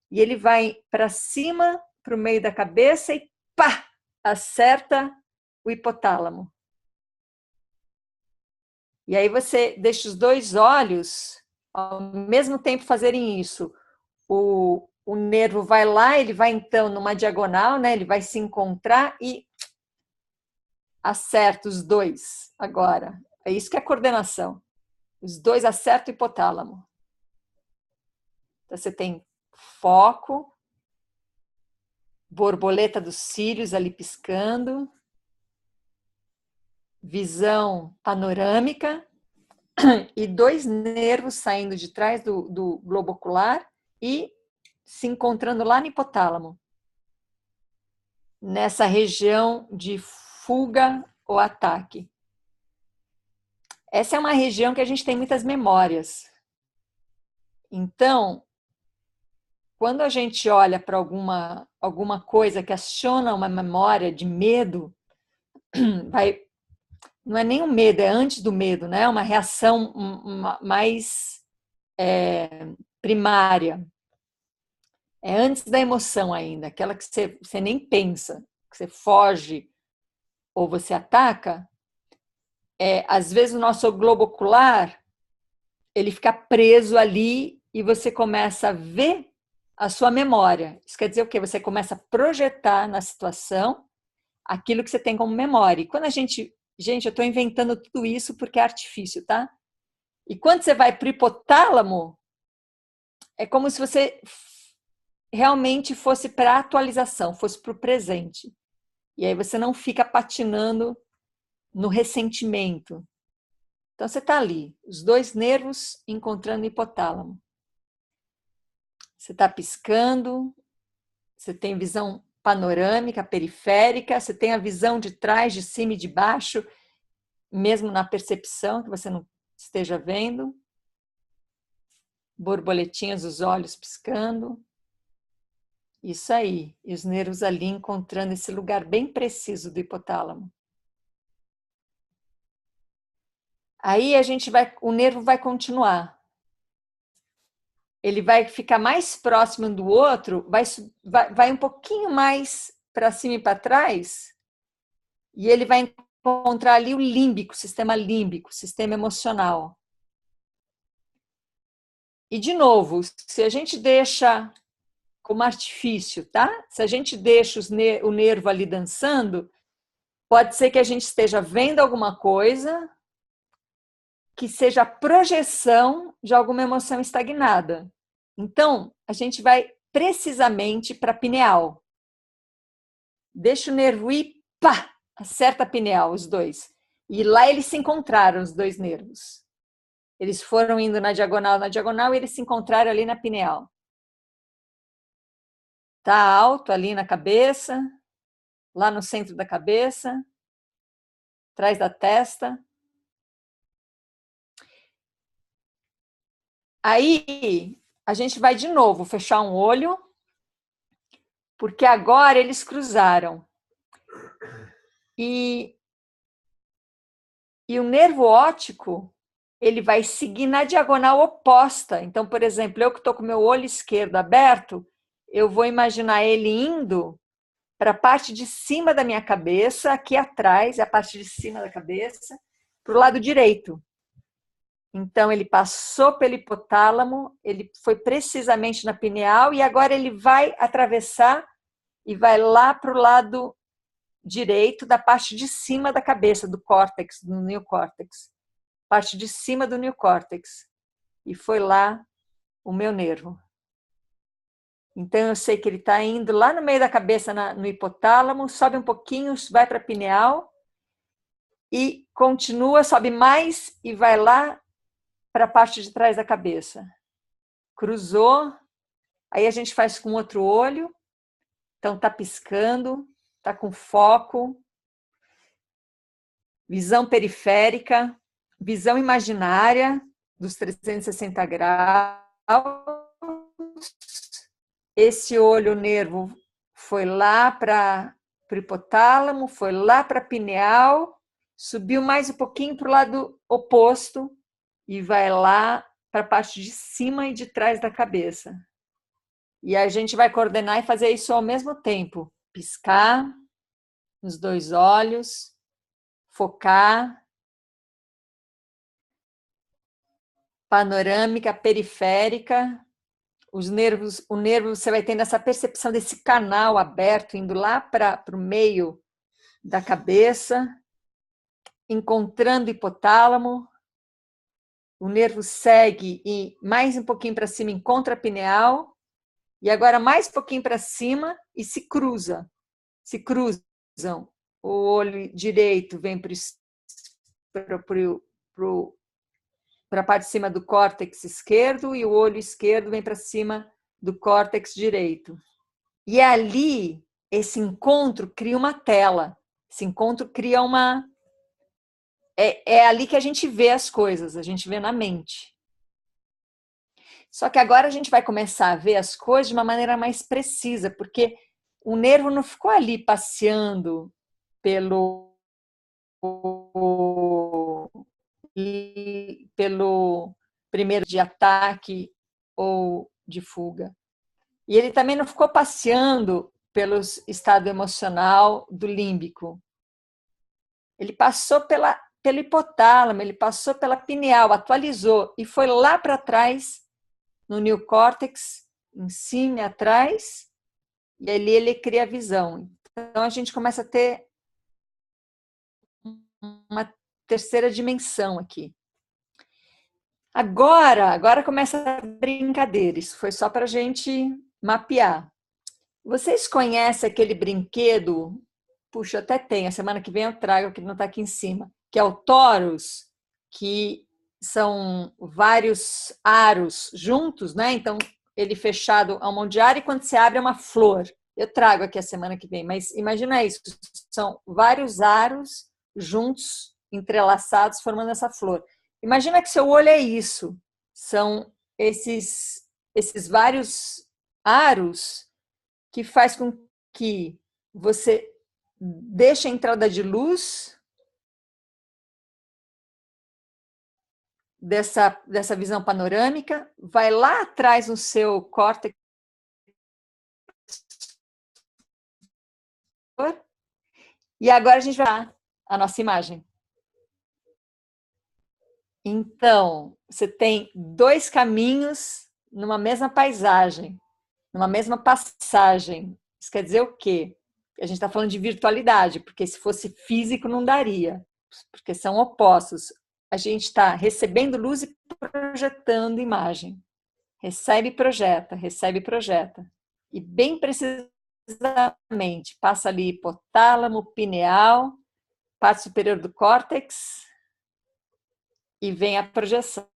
e ele vai para cima, para o meio da cabeça e pá! Acerta o hipotálamo. E aí você deixa os dois olhos ao mesmo tempo fazerem isso. O nervo vai lá, ele vai então numa diagonal, né? Ele vai se encontrar e acerta os dois agora. É isso que é coordenação. Os dois acertam o hipotálamo. Então você tem foco, borboleta dos cílios ali piscando, visão panorâmica e dois nervos saindo de trás do globo ocular e se encontrando lá no hipotálamo, nessa região de fuga ou ataque. Essa é uma região que a gente tem muitas memórias. Então, quando a gente olha para alguma coisa que aciona uma memória de medo, não é nem um medo, é antes do medo, né? É uma reação mais primária. É antes da emoção ainda, aquela que você nem pensa, que você foge ou você ataca. Às vezes o nosso globo ocular ele fica preso ali e você começa a ver a sua memória. Isso quer dizer o quê? Você começa a projetar na situação aquilo que você tem como memória. E quando a gente... Gente, eu estou inventando tudo isso porque é artifício, tá? E quando você vai para o hipotálamo, é como se você realmente fosse para a atualização, fosse para o presente. E aí você não fica patinando no ressentimento. Então você está ali, os dois nervos encontrando o hipotálamo. Você está piscando, você tem visão panorâmica, periférica, você tem a visão de trás, de cima e de baixo, mesmo na percepção, que você não esteja vendo. Borboletinhas dos olhos piscando. Isso aí. E os nervos ali encontrando esse lugar bem preciso do hipotálamo. Aí o nervo vai continuar. Ele vai ficar mais próximo do outro, vai um pouquinho mais para cima e para trás, e ele vai encontrar ali o límbico, sistema emocional. E, de novo, se a gente deixa como artifício, tá? Se a gente deixa o nervo ali dançando, pode ser que a gente esteja vendo alguma coisa que seja a projeção de alguma emoção estagnada. Então, a gente vai precisamente para a pineal. Deixa o nervo ir, pá, acerta a pineal, os dois. E lá eles se encontraram, os dois nervos. Eles foram indo na diagonal, e eles se encontraram ali na pineal. Tá alto ali na cabeça, lá no centro da cabeça, atrás da testa. Aí, a gente vai de novo fechar um olho, porque agora eles cruzaram. E o nervo óptico, ele vai seguir na diagonal oposta. Então, por exemplo, eu que estou com o meu olho esquerdo aberto, eu vou imaginar ele indo para a parte de cima da minha cabeça, aqui atrás, é a parte de cima da cabeça, para o lado direito. Então, ele passou pelo hipotálamo, ele foi precisamente na pineal e agora ele vai atravessar e vai lá para o lado direito da parte de cima da cabeça, do córtex, do neocórtex. Parte de cima do neocórtex. E foi lá o meu nervo. Então, eu sei que ele está indo lá no meio da cabeça, no hipotálamo, sobe um pouquinho, vai para a pineal e continua, sobe mais e vai lá para a parte de trás da cabeça. Cruzou, aí a gente faz com outro olho, então está piscando, está com foco, visão periférica, visão imaginária dos 360 graus. Esse olho, o nervo, foi lá para o hipotálamo, foi lá para a pineal, subiu mais um pouquinho para o lado oposto e vai lá para a parte de cima e de trás da cabeça. E a gente vai coordenar e fazer isso ao mesmo tempo. Piscar nos dois olhos, focar, panorâmica, periférica, os nervos, o nervo, você vai tendo essa percepção desse canal aberto, indo lá para o meio da cabeça, encontrando o hipotálamo, o nervo segue e mais um pouquinho para cima encontra a pineal, e agora mais um pouquinho para cima e se cruzam. O olho direito vem para a parte de cima do córtex esquerdo e o olho esquerdo vem para cima do córtex direito. E ali, esse encontro cria uma tela. Esse encontro cria uma... É ali que a gente vê as coisas, a gente vê na mente. Só que agora a gente vai começar a ver as coisas de uma maneira mais precisa, porque o nervo não ficou ali passeando pelo primeiro de ataque ou de fuga. E ele também não ficou passeando pelo estado emocional do límbico. Ele passou pelo hipotálamo, ele passou pela pineal, atualizou e foi lá para trás, no neocórtex, em cima e atrás, e ali ele cria a visão. Então a gente começa a ter uma terceira dimensão aqui. Agora começa a brincadeira, isso foi só para a gente mapear. Vocês conhecem aquele brinquedo? Puxa, até tem, a semana que vem eu trago, que não está aqui em cima, que é o Torus, que são vários aros juntos, né? Então, ele fechado a um monte de aro, e quando você abre é uma flor. Eu trago aqui a semana que vem, mas imagina isso, são vários aros juntos, entrelaçados, formando essa flor. Imagina que seu olho é isso, são esses vários aros que faz com que você deixe a entrada de luz dessa visão panorâmica, vai lá atrás no seu córtex e agora a gente vai lá a nossa imagem. Então, você tem dois caminhos numa mesma paisagem, numa mesma passagem. Isso quer dizer o quê? A gente está falando de virtualidade, porque se fosse físico não daria, porque são opostos. A gente está recebendo luz e projetando imagem. Recebe e projeta, recebe e projeta. E bem precisamente, passa ali hipotálamo, pineal, parte superior do córtex, e vem a projeção.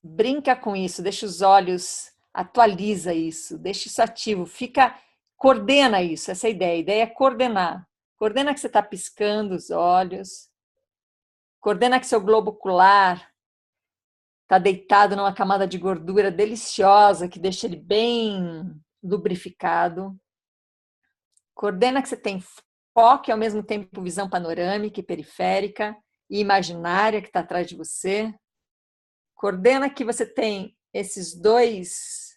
Brinca com isso, deixa os olhos, atualiza isso, deixa isso ativo, coordena isso, essa é a ideia. A ideia é coordenar. Coordena que você está piscando os olhos, coordena que seu globo ocular está deitado numa camada de gordura deliciosa que deixa ele bem lubrificado. Coordena que você tem foco e ao mesmo tempo visão panorâmica e periférica e imaginária que está atrás de você. Coordena que você tem esses dois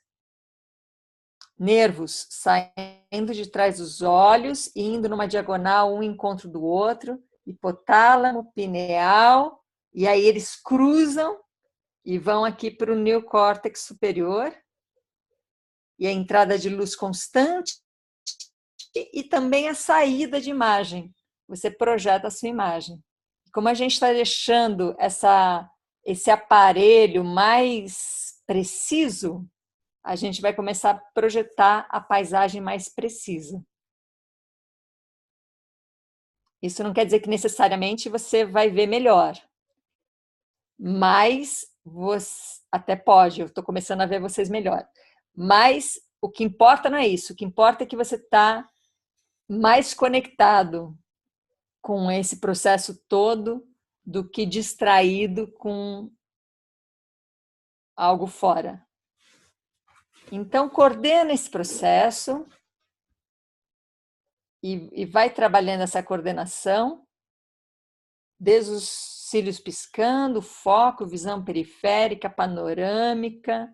nervos saindo de trás dos olhos e indo numa diagonal, um encontro do outro, hipotálamo, pineal, e aí eles cruzam e vão aqui para o neocórtex superior, e a entrada de luz constante e também a saída de imagem. Você projeta a sua imagem. Como a gente está deixando esse aparelho mais preciso, a gente vai começar a projetar a paisagem mais precisa. Isso não quer dizer que necessariamente você vai ver melhor, mas você até pode, eu estou começando a ver vocês melhor. Mas o que importa não é isso, o que importa é que você está mais conectado com esse processo todo do que distraído com algo fora. Então, coordena esse processo e vai trabalhando essa coordenação, desde os cílios piscando, foco, visão periférica, panorâmica,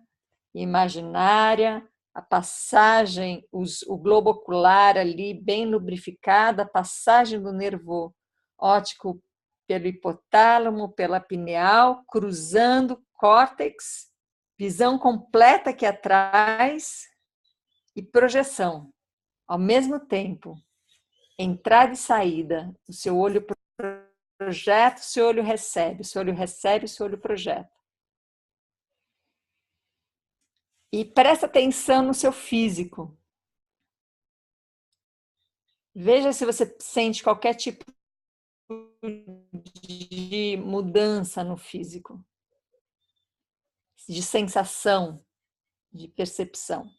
imaginária, a passagem, o globo ocular ali bem lubrificado, a passagem do nervo óptico pelo hipotálamo, pela pineal, cruzando córtex, visão completa aqui atrás e projeção. Ao mesmo tempo, entrada e saída, o seu olho projeta, o seu olho recebe, o seu olho recebe, o seu olho projeta. E presta atenção no seu físico. Veja se você sente qualquer tipo de mudança no físico, de sensação, de percepção.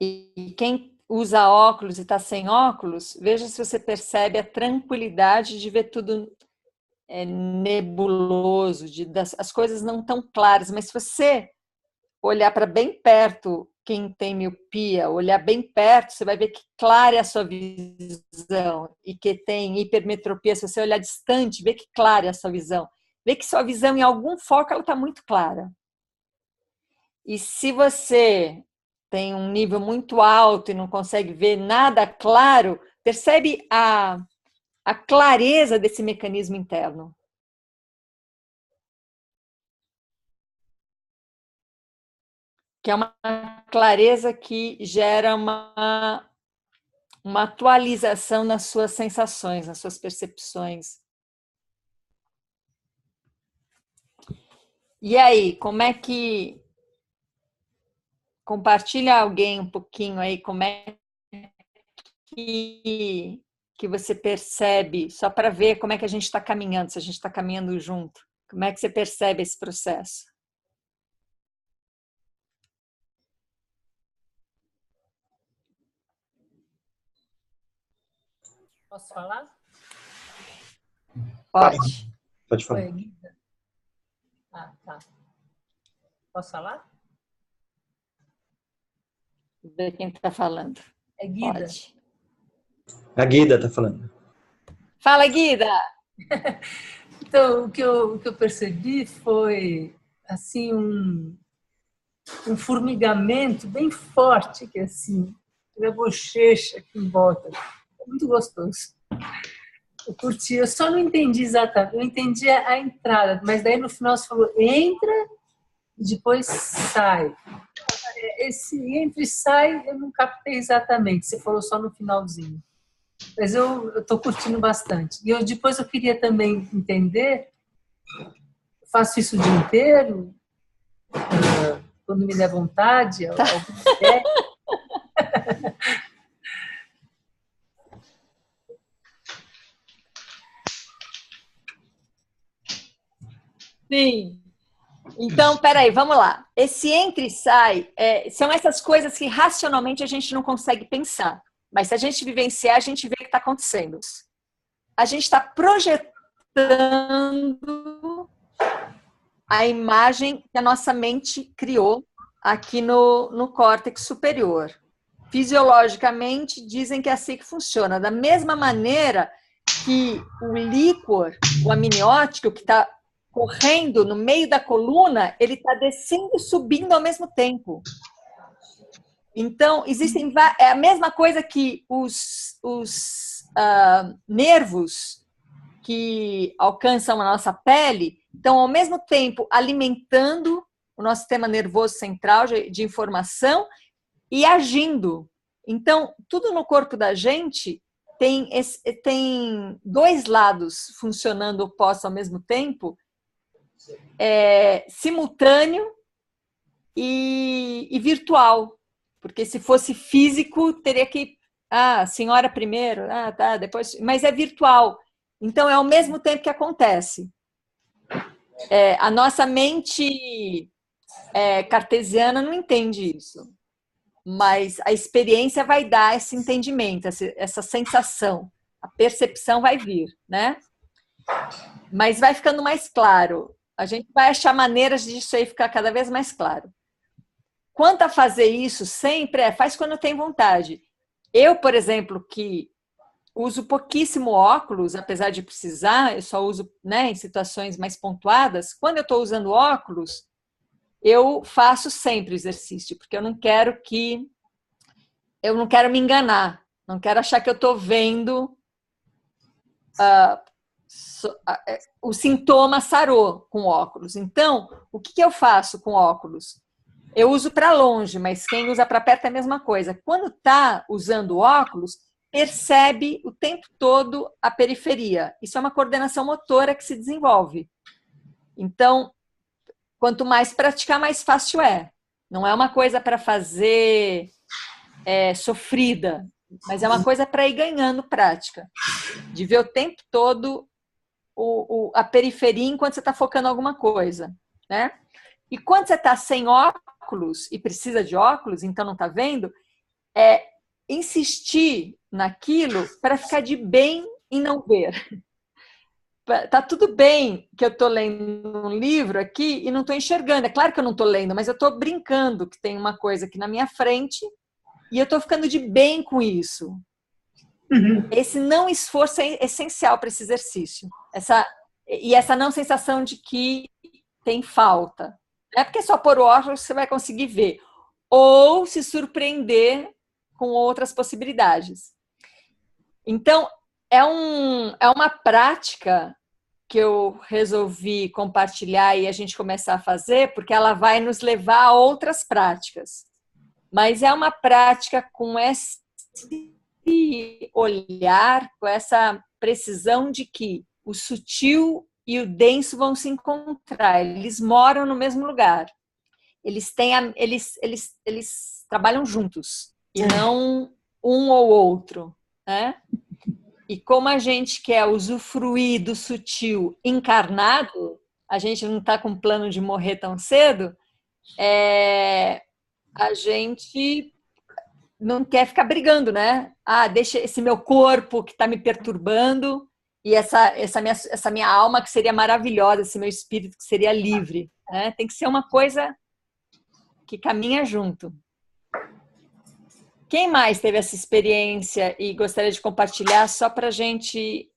E quem usa óculos e está sem óculos, veja se você percebe a tranquilidade de ver tudo nebuloso, as coisas não tão claras, mas se você olhar para bem perto, quem tem miopia, olhar bem perto, você vai ver que clara é a sua visão, e que tem hipermetropia, se você olhar distante, vê que clara é a sua visão, vê que sua visão em algum foco ela está muito clara. E se você tem um nível muito alto e não consegue ver nada claro, percebe a clareza desse mecanismo interno. Que é uma clareza que gera uma atualização nas suas sensações, nas suas percepções. E aí, como é que... Compartilha alguém um pouquinho aí, como é que você percebe, só para ver como é que a gente está caminhando, se a gente está caminhando junto. Como é que você percebe esse processo? Posso falar? Pode. Pode falar. Oi, Guida. Ah, tá. Posso falar? Ver quem está falando. É Guida. Pode. A Guida está falando. Fala, Guida! Então, o que eu percebi foi assim um formigamento bem forte, que assim, na bochecha aqui em volta. É muito gostoso. Eu curti, eu só não entendi exatamente, eu entendi a entrada, mas daí no final você falou entra e depois sai. Esse entra e sai eu não captei exatamente, você falou só no finalzinho. Mas eu estou curtindo bastante. E depois eu queria também entender, faço isso o dia inteiro, quando me der vontade, alguma ideia. Sim. Então, peraí, vamos lá. Esse entra e sai são essas coisas que racionalmente a gente não consegue pensar. Mas se a gente vivenciar, a gente vê o que está acontecendo. A gente está projetando a imagem que a nossa mente criou aqui no córtex superior. Fisiologicamente, dizem que é assim que funciona. Da mesma maneira que o líquor, o amniótico, que está correndo no meio da coluna, ele está descendo e subindo ao mesmo tempo. Então, é a mesma coisa que os nervos que alcançam a nossa pele estão, ao mesmo tempo, alimentando o nosso sistema nervoso central de informação e agindo. Então, tudo no corpo da gente tem dois lados funcionando opostos ao mesmo tempo, simultâneo e virtual. Porque se fosse físico, teria que... a senhora primeiro, tá, depois... Mas é virtual. Então, é ao mesmo tempo que acontece. A nossa mente cartesiana não entende isso. Mas a experiência vai dar esse entendimento, essa sensação. A percepção vai vir, né? Mas vai ficando mais claro. A gente vai achar maneiras disso aí ficar cada vez mais claro. Quanto a fazer isso sempre, faz quando tem vontade. Eu, por exemplo, que uso pouquíssimo óculos, apesar de precisar, eu só uso, né, em situações mais pontuadas. Quando eu estou usando óculos, eu faço sempre exercício, porque eu não quero me enganar, não quero achar que eu estou vendo o sintoma sarou com óculos. Então, o que eu faço com óculos? Eu uso para longe, mas quem usa para perto é a mesma coisa. Quando está usando óculos, percebe o tempo todo a periferia. Isso é uma coordenação motora que se desenvolve. Então, quanto mais praticar, mais fácil é. Não é uma coisa para fazer sofrida, mas é uma coisa para ir ganhando prática. De ver o tempo todo a periferia enquanto você está focando em alguma coisa, né? E quando você está sem óculos e precisa de óculos, então não está vendo, insistir naquilo para ficar de bem em não ver. Tá tudo bem que eu estou lendo um livro aqui e não estou enxergando. É claro que eu não estou lendo, mas eu estou brincando que tem uma coisa aqui na minha frente e eu estou ficando de bem com isso. Uhum. Esse não esforço é essencial para esse exercício. Essa não sensação de que tem falta. Não é porque só pôr o óculos você vai conseguir ver. ou se surpreender com outras possibilidades. Então, é uma prática que eu resolvi compartilhar e a gente começar a fazer, porque ela vai nos levar a outras práticas. Mas é uma prática com esse olhar, com essa precisão de que o sutil e o denso vão se encontrar. Eles moram no mesmo lugar. Eles trabalham juntos e não um ou outro, né? E como a gente quer usufruir do sutil encarnado, a gente não está com plano de morrer tão cedo, a gente não quer ficar brigando, né? Deixa esse meu corpo que está me perturbando e essa minha alma que seria maravilhosa, esse meu espírito que seria livre, né? Tem que ser uma coisa que caminha junto. Quem mais teve essa experiência e gostaria de compartilhar só para a gente...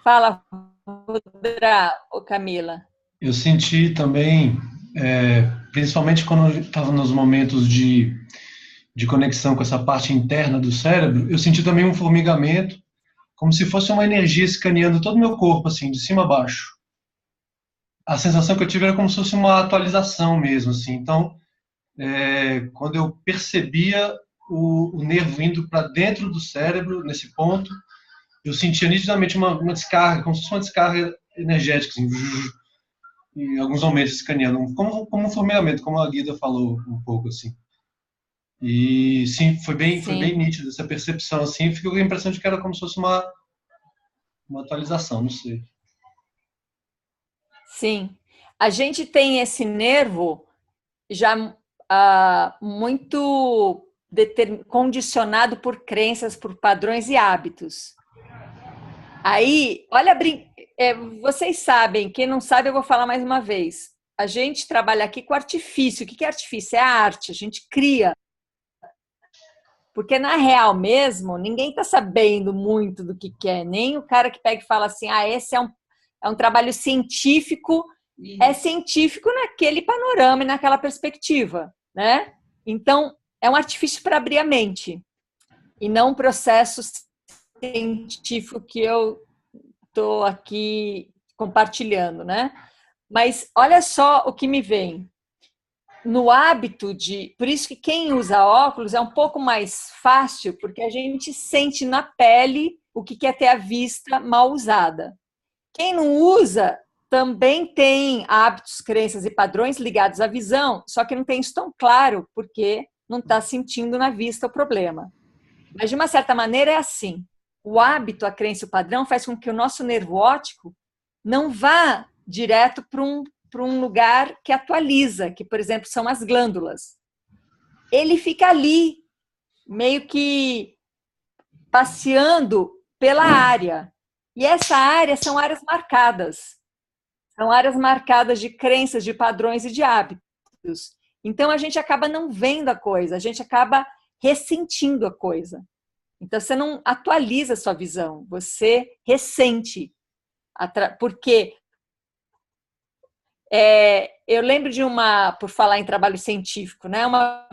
Fala, Rodra ou Camila. Eu senti também, principalmente quando eu estava nos momentos de conexão com essa parte interna do cérebro, eu senti também um formigamento, como se fosse uma energia escaneando todo o meu corpo, assim, de cima a baixo. A sensação que eu tive era como se fosse uma atualização mesmo, assim. Então, quando eu percebia o nervo indo para dentro do cérebro, nesse ponto, eu sentia nitidamente uma descarga, como se fosse uma descarga energética, assim, em alguns momentos escaneando, como um formigamento, como a Guida falou um pouco, assim. E sim, foi bem nítido essa percepção, assim, fiquei com a impressão de que era como se fosse uma atualização, não sei. Sim, a gente tem esse nervo já muito condicionado por crenças, por padrões e hábitos. Aí, olha, vocês sabem, quem não sabe eu vou falar mais uma vez. A gente trabalha aqui com artifício. O que é artifício? É a arte, a gente cria. Porque na real mesmo, ninguém está sabendo muito do que é, nem o cara que pega e fala assim, esse é um trabalho científico, é científico naquele panorama e naquela perspectiva, né? Então, é um artifício para abrir a mente e não um processo científico que eu estou aqui compartilhando, né? Mas olha só o que me vem. No hábito de... Por isso que quem usa óculos é um pouco mais fácil, porque a gente sente na pele o que é ter a vista mal usada. Quem não usa também tem hábitos, crenças e padrões ligados à visão, só que não tem isso tão claro, porque não está sentindo na vista o problema. Mas, de uma certa maneira, é assim. O hábito, a crença e o padrão faz com que o nosso nervo óptico não vá direto para um lugar que atualiza, que, por exemplo, são as glândulas. Ele fica ali, meio que passeando pela área. E essa área são áreas marcadas. São áreas marcadas de crenças, de padrões e de hábitos. Então, a gente acaba não vendo a coisa, a gente acaba ressentindo a coisa. Então, você não atualiza a sua visão, você ressente. Porque eu lembro de por falar em trabalho científico, né? Uma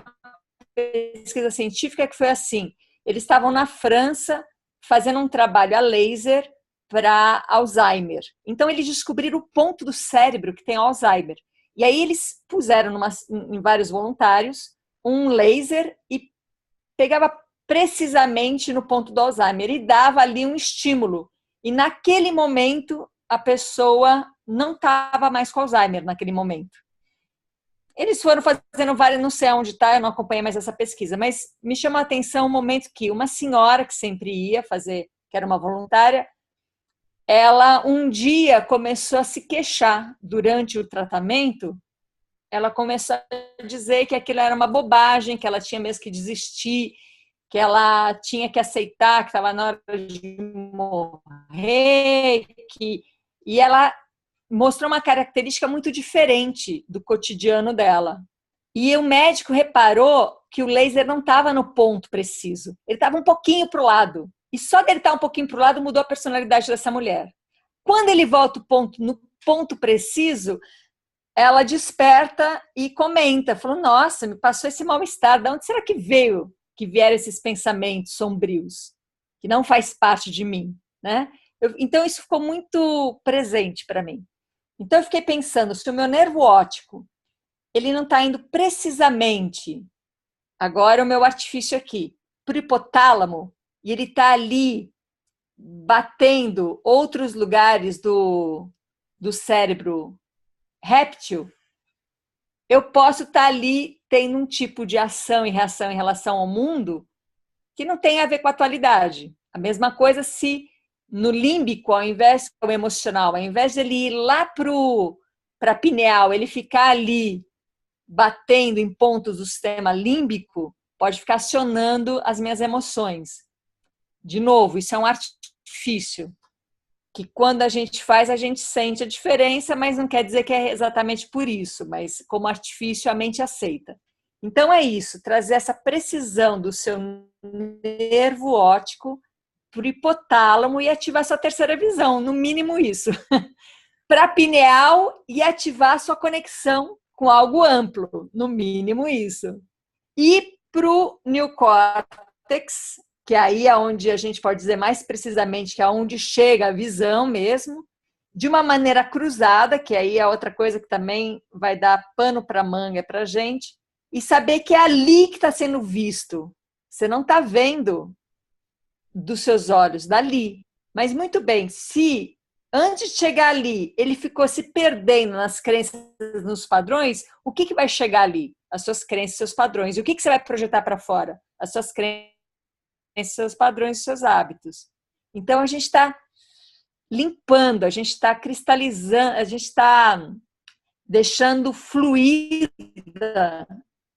pesquisa científica que foi assim, eles estavam na França fazendo um trabalho a laser para Alzheimer. Então, eles descobriram o ponto do cérebro que tem Alzheimer. E aí, eles puseram em vários voluntários um laser e pegava precisamente no ponto do Alzheimer e dava ali um estímulo. E naquele momento, a pessoa não estava mais com Alzheimer naquele momento. Eles foram fazendo várias, não sei onde está, eu não acompanhei mais essa pesquisa, mas me chamou a atenção um momento que uma senhora que sempre ia fazer, que era uma voluntária, ela um dia começou a se queixar durante o tratamento, ela começou a dizer que aquilo era uma bobagem, que ela tinha mesmo que desistir, que ela tinha que aceitar que estava na hora de morrer, e ela mostrou uma característica muito diferente do cotidiano dela. E o médico reparou que o laser não estava no ponto preciso, ele estava um pouquinho para o lado. E só dele estar um pouquinho para o lado mudou a personalidade dessa mulher. Quando ele volta no ponto preciso, ela desperta e comenta, falou, nossa, me passou esse mal-estar, de onde será que vieram esses pensamentos sombrios, que não faz parte de mim, né? Então, isso ficou muito presente para mim. Então, eu fiquei pensando, se o meu nervo óptico, ele não está indo precisamente, agora o meu artifício aqui, para o hipotálamo, e ele está ali batendo outros lugares do cérebro réptil, eu posso estar ali tendo um tipo de ação e reação em relação ao mundo que não tem a ver com a atualidade. A mesma coisa se no límbico, ao invés do emocional, ao invés de ele ir lá para a pineal, ele ficar ali batendo em pontos do sistema límbico, pode ficar acionando as minhas emoções. De novo, isso é um artifício que quando a gente faz, a gente sente a diferença, mas não quer dizer que é exatamente por isso, mas como artifício a mente aceita. Então é isso, trazer essa precisão do seu nervo óptico para o hipotálamo e ativar sua terceira visão, no mínimo isso. Para a pineal e ativar sua conexão com algo amplo, no mínimo isso. E para o neocórtex, que aí é onde a gente pode dizer mais precisamente que é onde chega a visão mesmo, de uma maneira cruzada, que aí é outra coisa que também vai dar pano para manga para a gente, e saber que é ali que está sendo visto. Você não está vendo dos seus olhos, dali. Mas muito bem, se antes de chegar ali ele ficou se perdendo nas crenças, nos padrões, o que vai chegar ali? As suas crenças, seus padrões. E o que você vai projetar para fora? As suas crenças, seus padrões, seus hábitos. Então, a gente está limpando, a gente está cristalizando, a gente está deixando fluir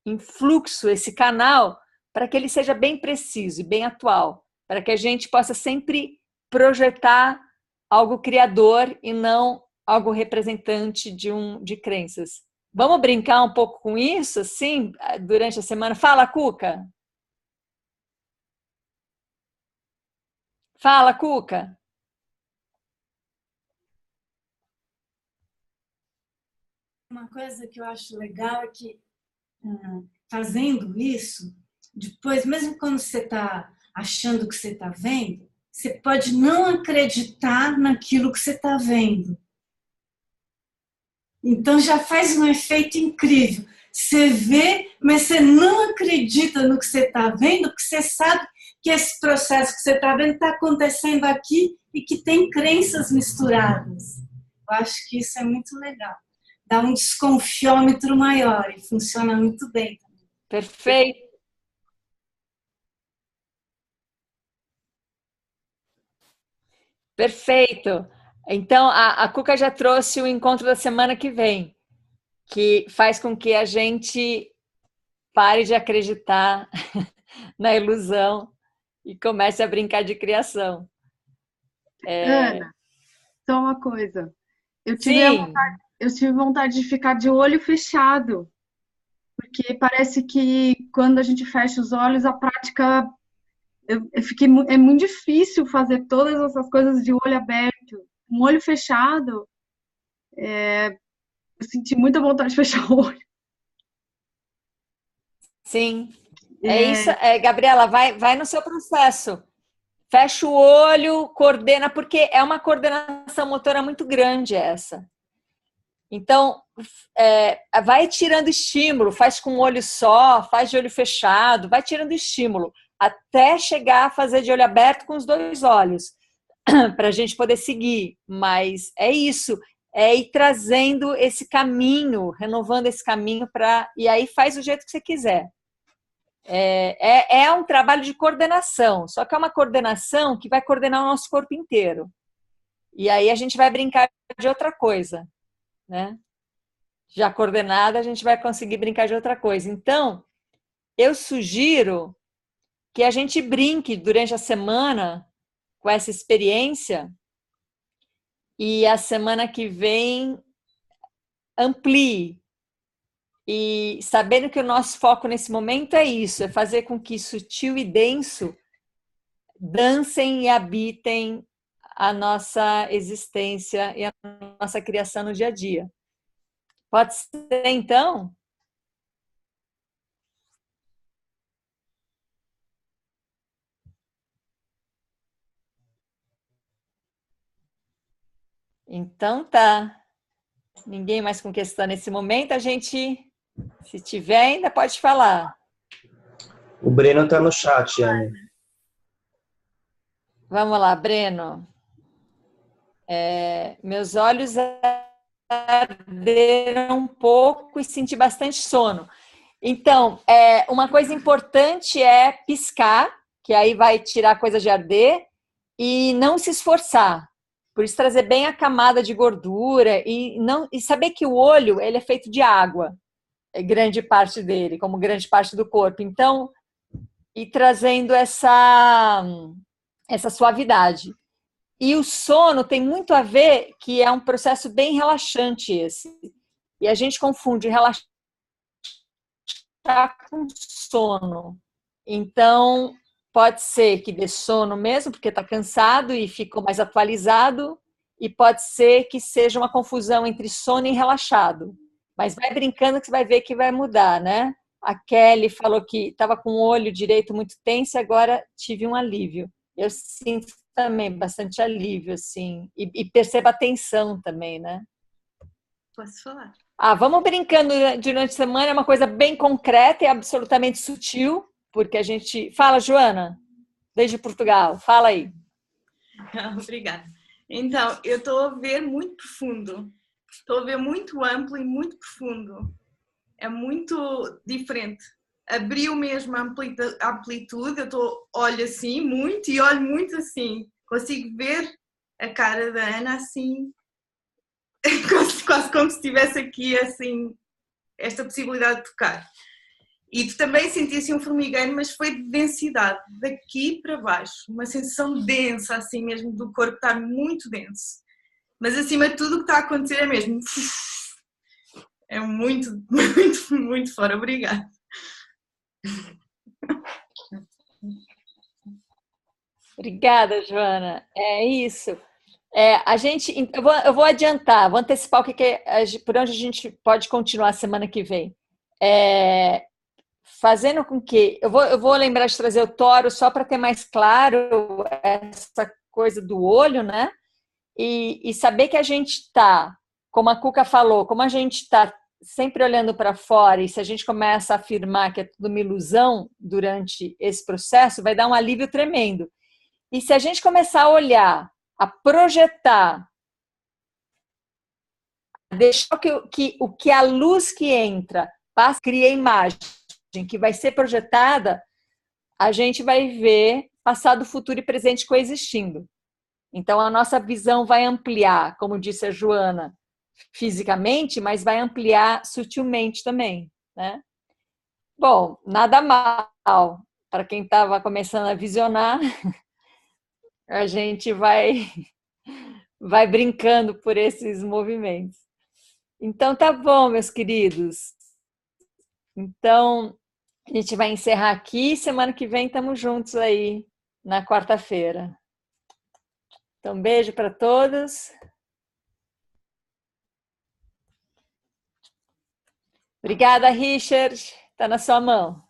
em fluxo esse canal para que ele seja bem preciso e bem atual, para que a gente possa sempre projetar algo criador e não algo representante de crenças. Vamos brincar um pouco com isso, assim, durante a semana? Fala, Cuca! Fala, Cuca! Uma coisa que eu acho legal é que, fazendo isso, depois, mesmo quando você está achando que você está vendo, você pode não acreditar naquilo que você está vendo. Então já faz um efeito incrível. Você vê, mas você não acredita no que você está vendo, porque você sabe que esse processo que você está vendo está acontecendo aqui e que tem crenças misturadas. Eu acho que isso é muito legal. Dá um desconfiômetro maior e funciona muito bem. Perfeito. Perfeito. Então, a Cuca já trouxe o encontro da semana que vem, que faz com que a gente pare de acreditar na ilusão e comece a brincar de criação. Ana, só uma coisa. Eu tive vontade de ficar de olho fechado, porque parece que quando a gente fecha os olhos, a prática... é muito difícil fazer todas essas coisas de olho aberto. Um olho fechado, eu senti muita vontade de fechar o olho. Sim, é isso. Gabriela, vai no seu processo. Fecha o olho, coordena, porque é uma coordenação motora muito grande essa. Então, vai tirando estímulo, faz com um olho só, faz de olho fechado, vai tirando estímulo, até chegar a fazer de olho aberto com os dois olhos, para a gente poder seguir. Mas é isso, é ir trazendo esse caminho, renovando esse caminho, e aí faz do jeito que você quiser. É um trabalho de coordenação, só que é uma coordenação que vai coordenar o nosso corpo inteiro. E aí a gente vai brincar de outra coisa, né? Já coordenada, a gente vai conseguir brincar de outra coisa. Então, eu sugiro que a gente brinque durante a semana com essa experiência e a semana que vem amplie. E sabendo que o nosso foco nesse momento é isso, é fazer com que sutil e denso dancem e habitem a nossa existência e a nossa criação no dia a dia. Pode ser, então? Então tá. Ninguém mais com questão nesse momento. A gente, se tiver, ainda pode falar. O Breno está no chat, Anne. Vamos lá, Breno. Meus olhos arderam um pouco e senti bastante sono. Então, uma coisa importante é piscar, que aí vai tirar a coisa de arder, e não se esforçar. Por isso, trazer bem a camada de gordura e saber que o olho ele é feito de água, grande parte dele, como grande parte do corpo. Então, ir trazendo essa suavidade. E o sono tem muito a ver que é um processo bem relaxante esse. E a gente confunde relaxar com sono. Então, pode ser que dê sono mesmo, porque está cansado e ficou mais atualizado, e pode ser que seja uma confusão entre sono e relaxado. Mas vai brincando que você vai ver que vai mudar, né? A Kelly falou que estava com o olho direito muito tenso e agora tive um alívio. Eu sinto também bastante alívio, assim, e percebo a tensão também, né? Posso falar? Vamos brincando durante a semana, é uma coisa bem concreta e absolutamente sutil, porque a gente... Fala, Joana, desde Portugal, fala aí. Obrigada. Então, eu estou a ver muito profundo, estou a ver muito amplo e muito profundo. É muito diferente. Abriu mesmo a amplitude, eu olho assim muito e olho muito assim. Consigo ver a cara da Ana assim, quase como se estivesse aqui assim, esta possibilidade de tocar. E também senti assim um formigueiro, mas foi de densidade, daqui para baixo. Uma sensação densa assim mesmo, do corpo estar muito denso. Mas acima de tudo o que está a acontecer é mesmo... É muito, muito, muito fora. Obrigada. Obrigada, Joana. É isso. Eu vou adiantar, vou antecipar por onde a gente pode continuar a semana que vem. Fazendo com que... Eu vou lembrar de trazer o Toro só para ter mais claro essa coisa do olho, né? E saber que a gente está, como a Cuca falou, como a gente está sempre olhando para fora, e se a gente começa a afirmar que é tudo uma ilusão durante esse processo, vai dar um alívio tremendo. E se a gente começar a olhar, a projetar, deixar o que a luz que entra passa, cria imagem que vai ser projetada, a gente vai ver passado, futuro e presente coexistindo. Então, a nossa visão vai ampliar, como disse a Joana, fisicamente, mas vai ampliar sutilmente também, né? Bom, nada mal. Para quem estava começando a visionar, a gente vai brincando por esses movimentos. Então, tá bom, meus queridos. Então, a gente vai encerrar aqui. Semana que vem estamos juntos aí, na quarta-feira. Então, beijo para todos. Obrigada, Richard. Está na sua mão.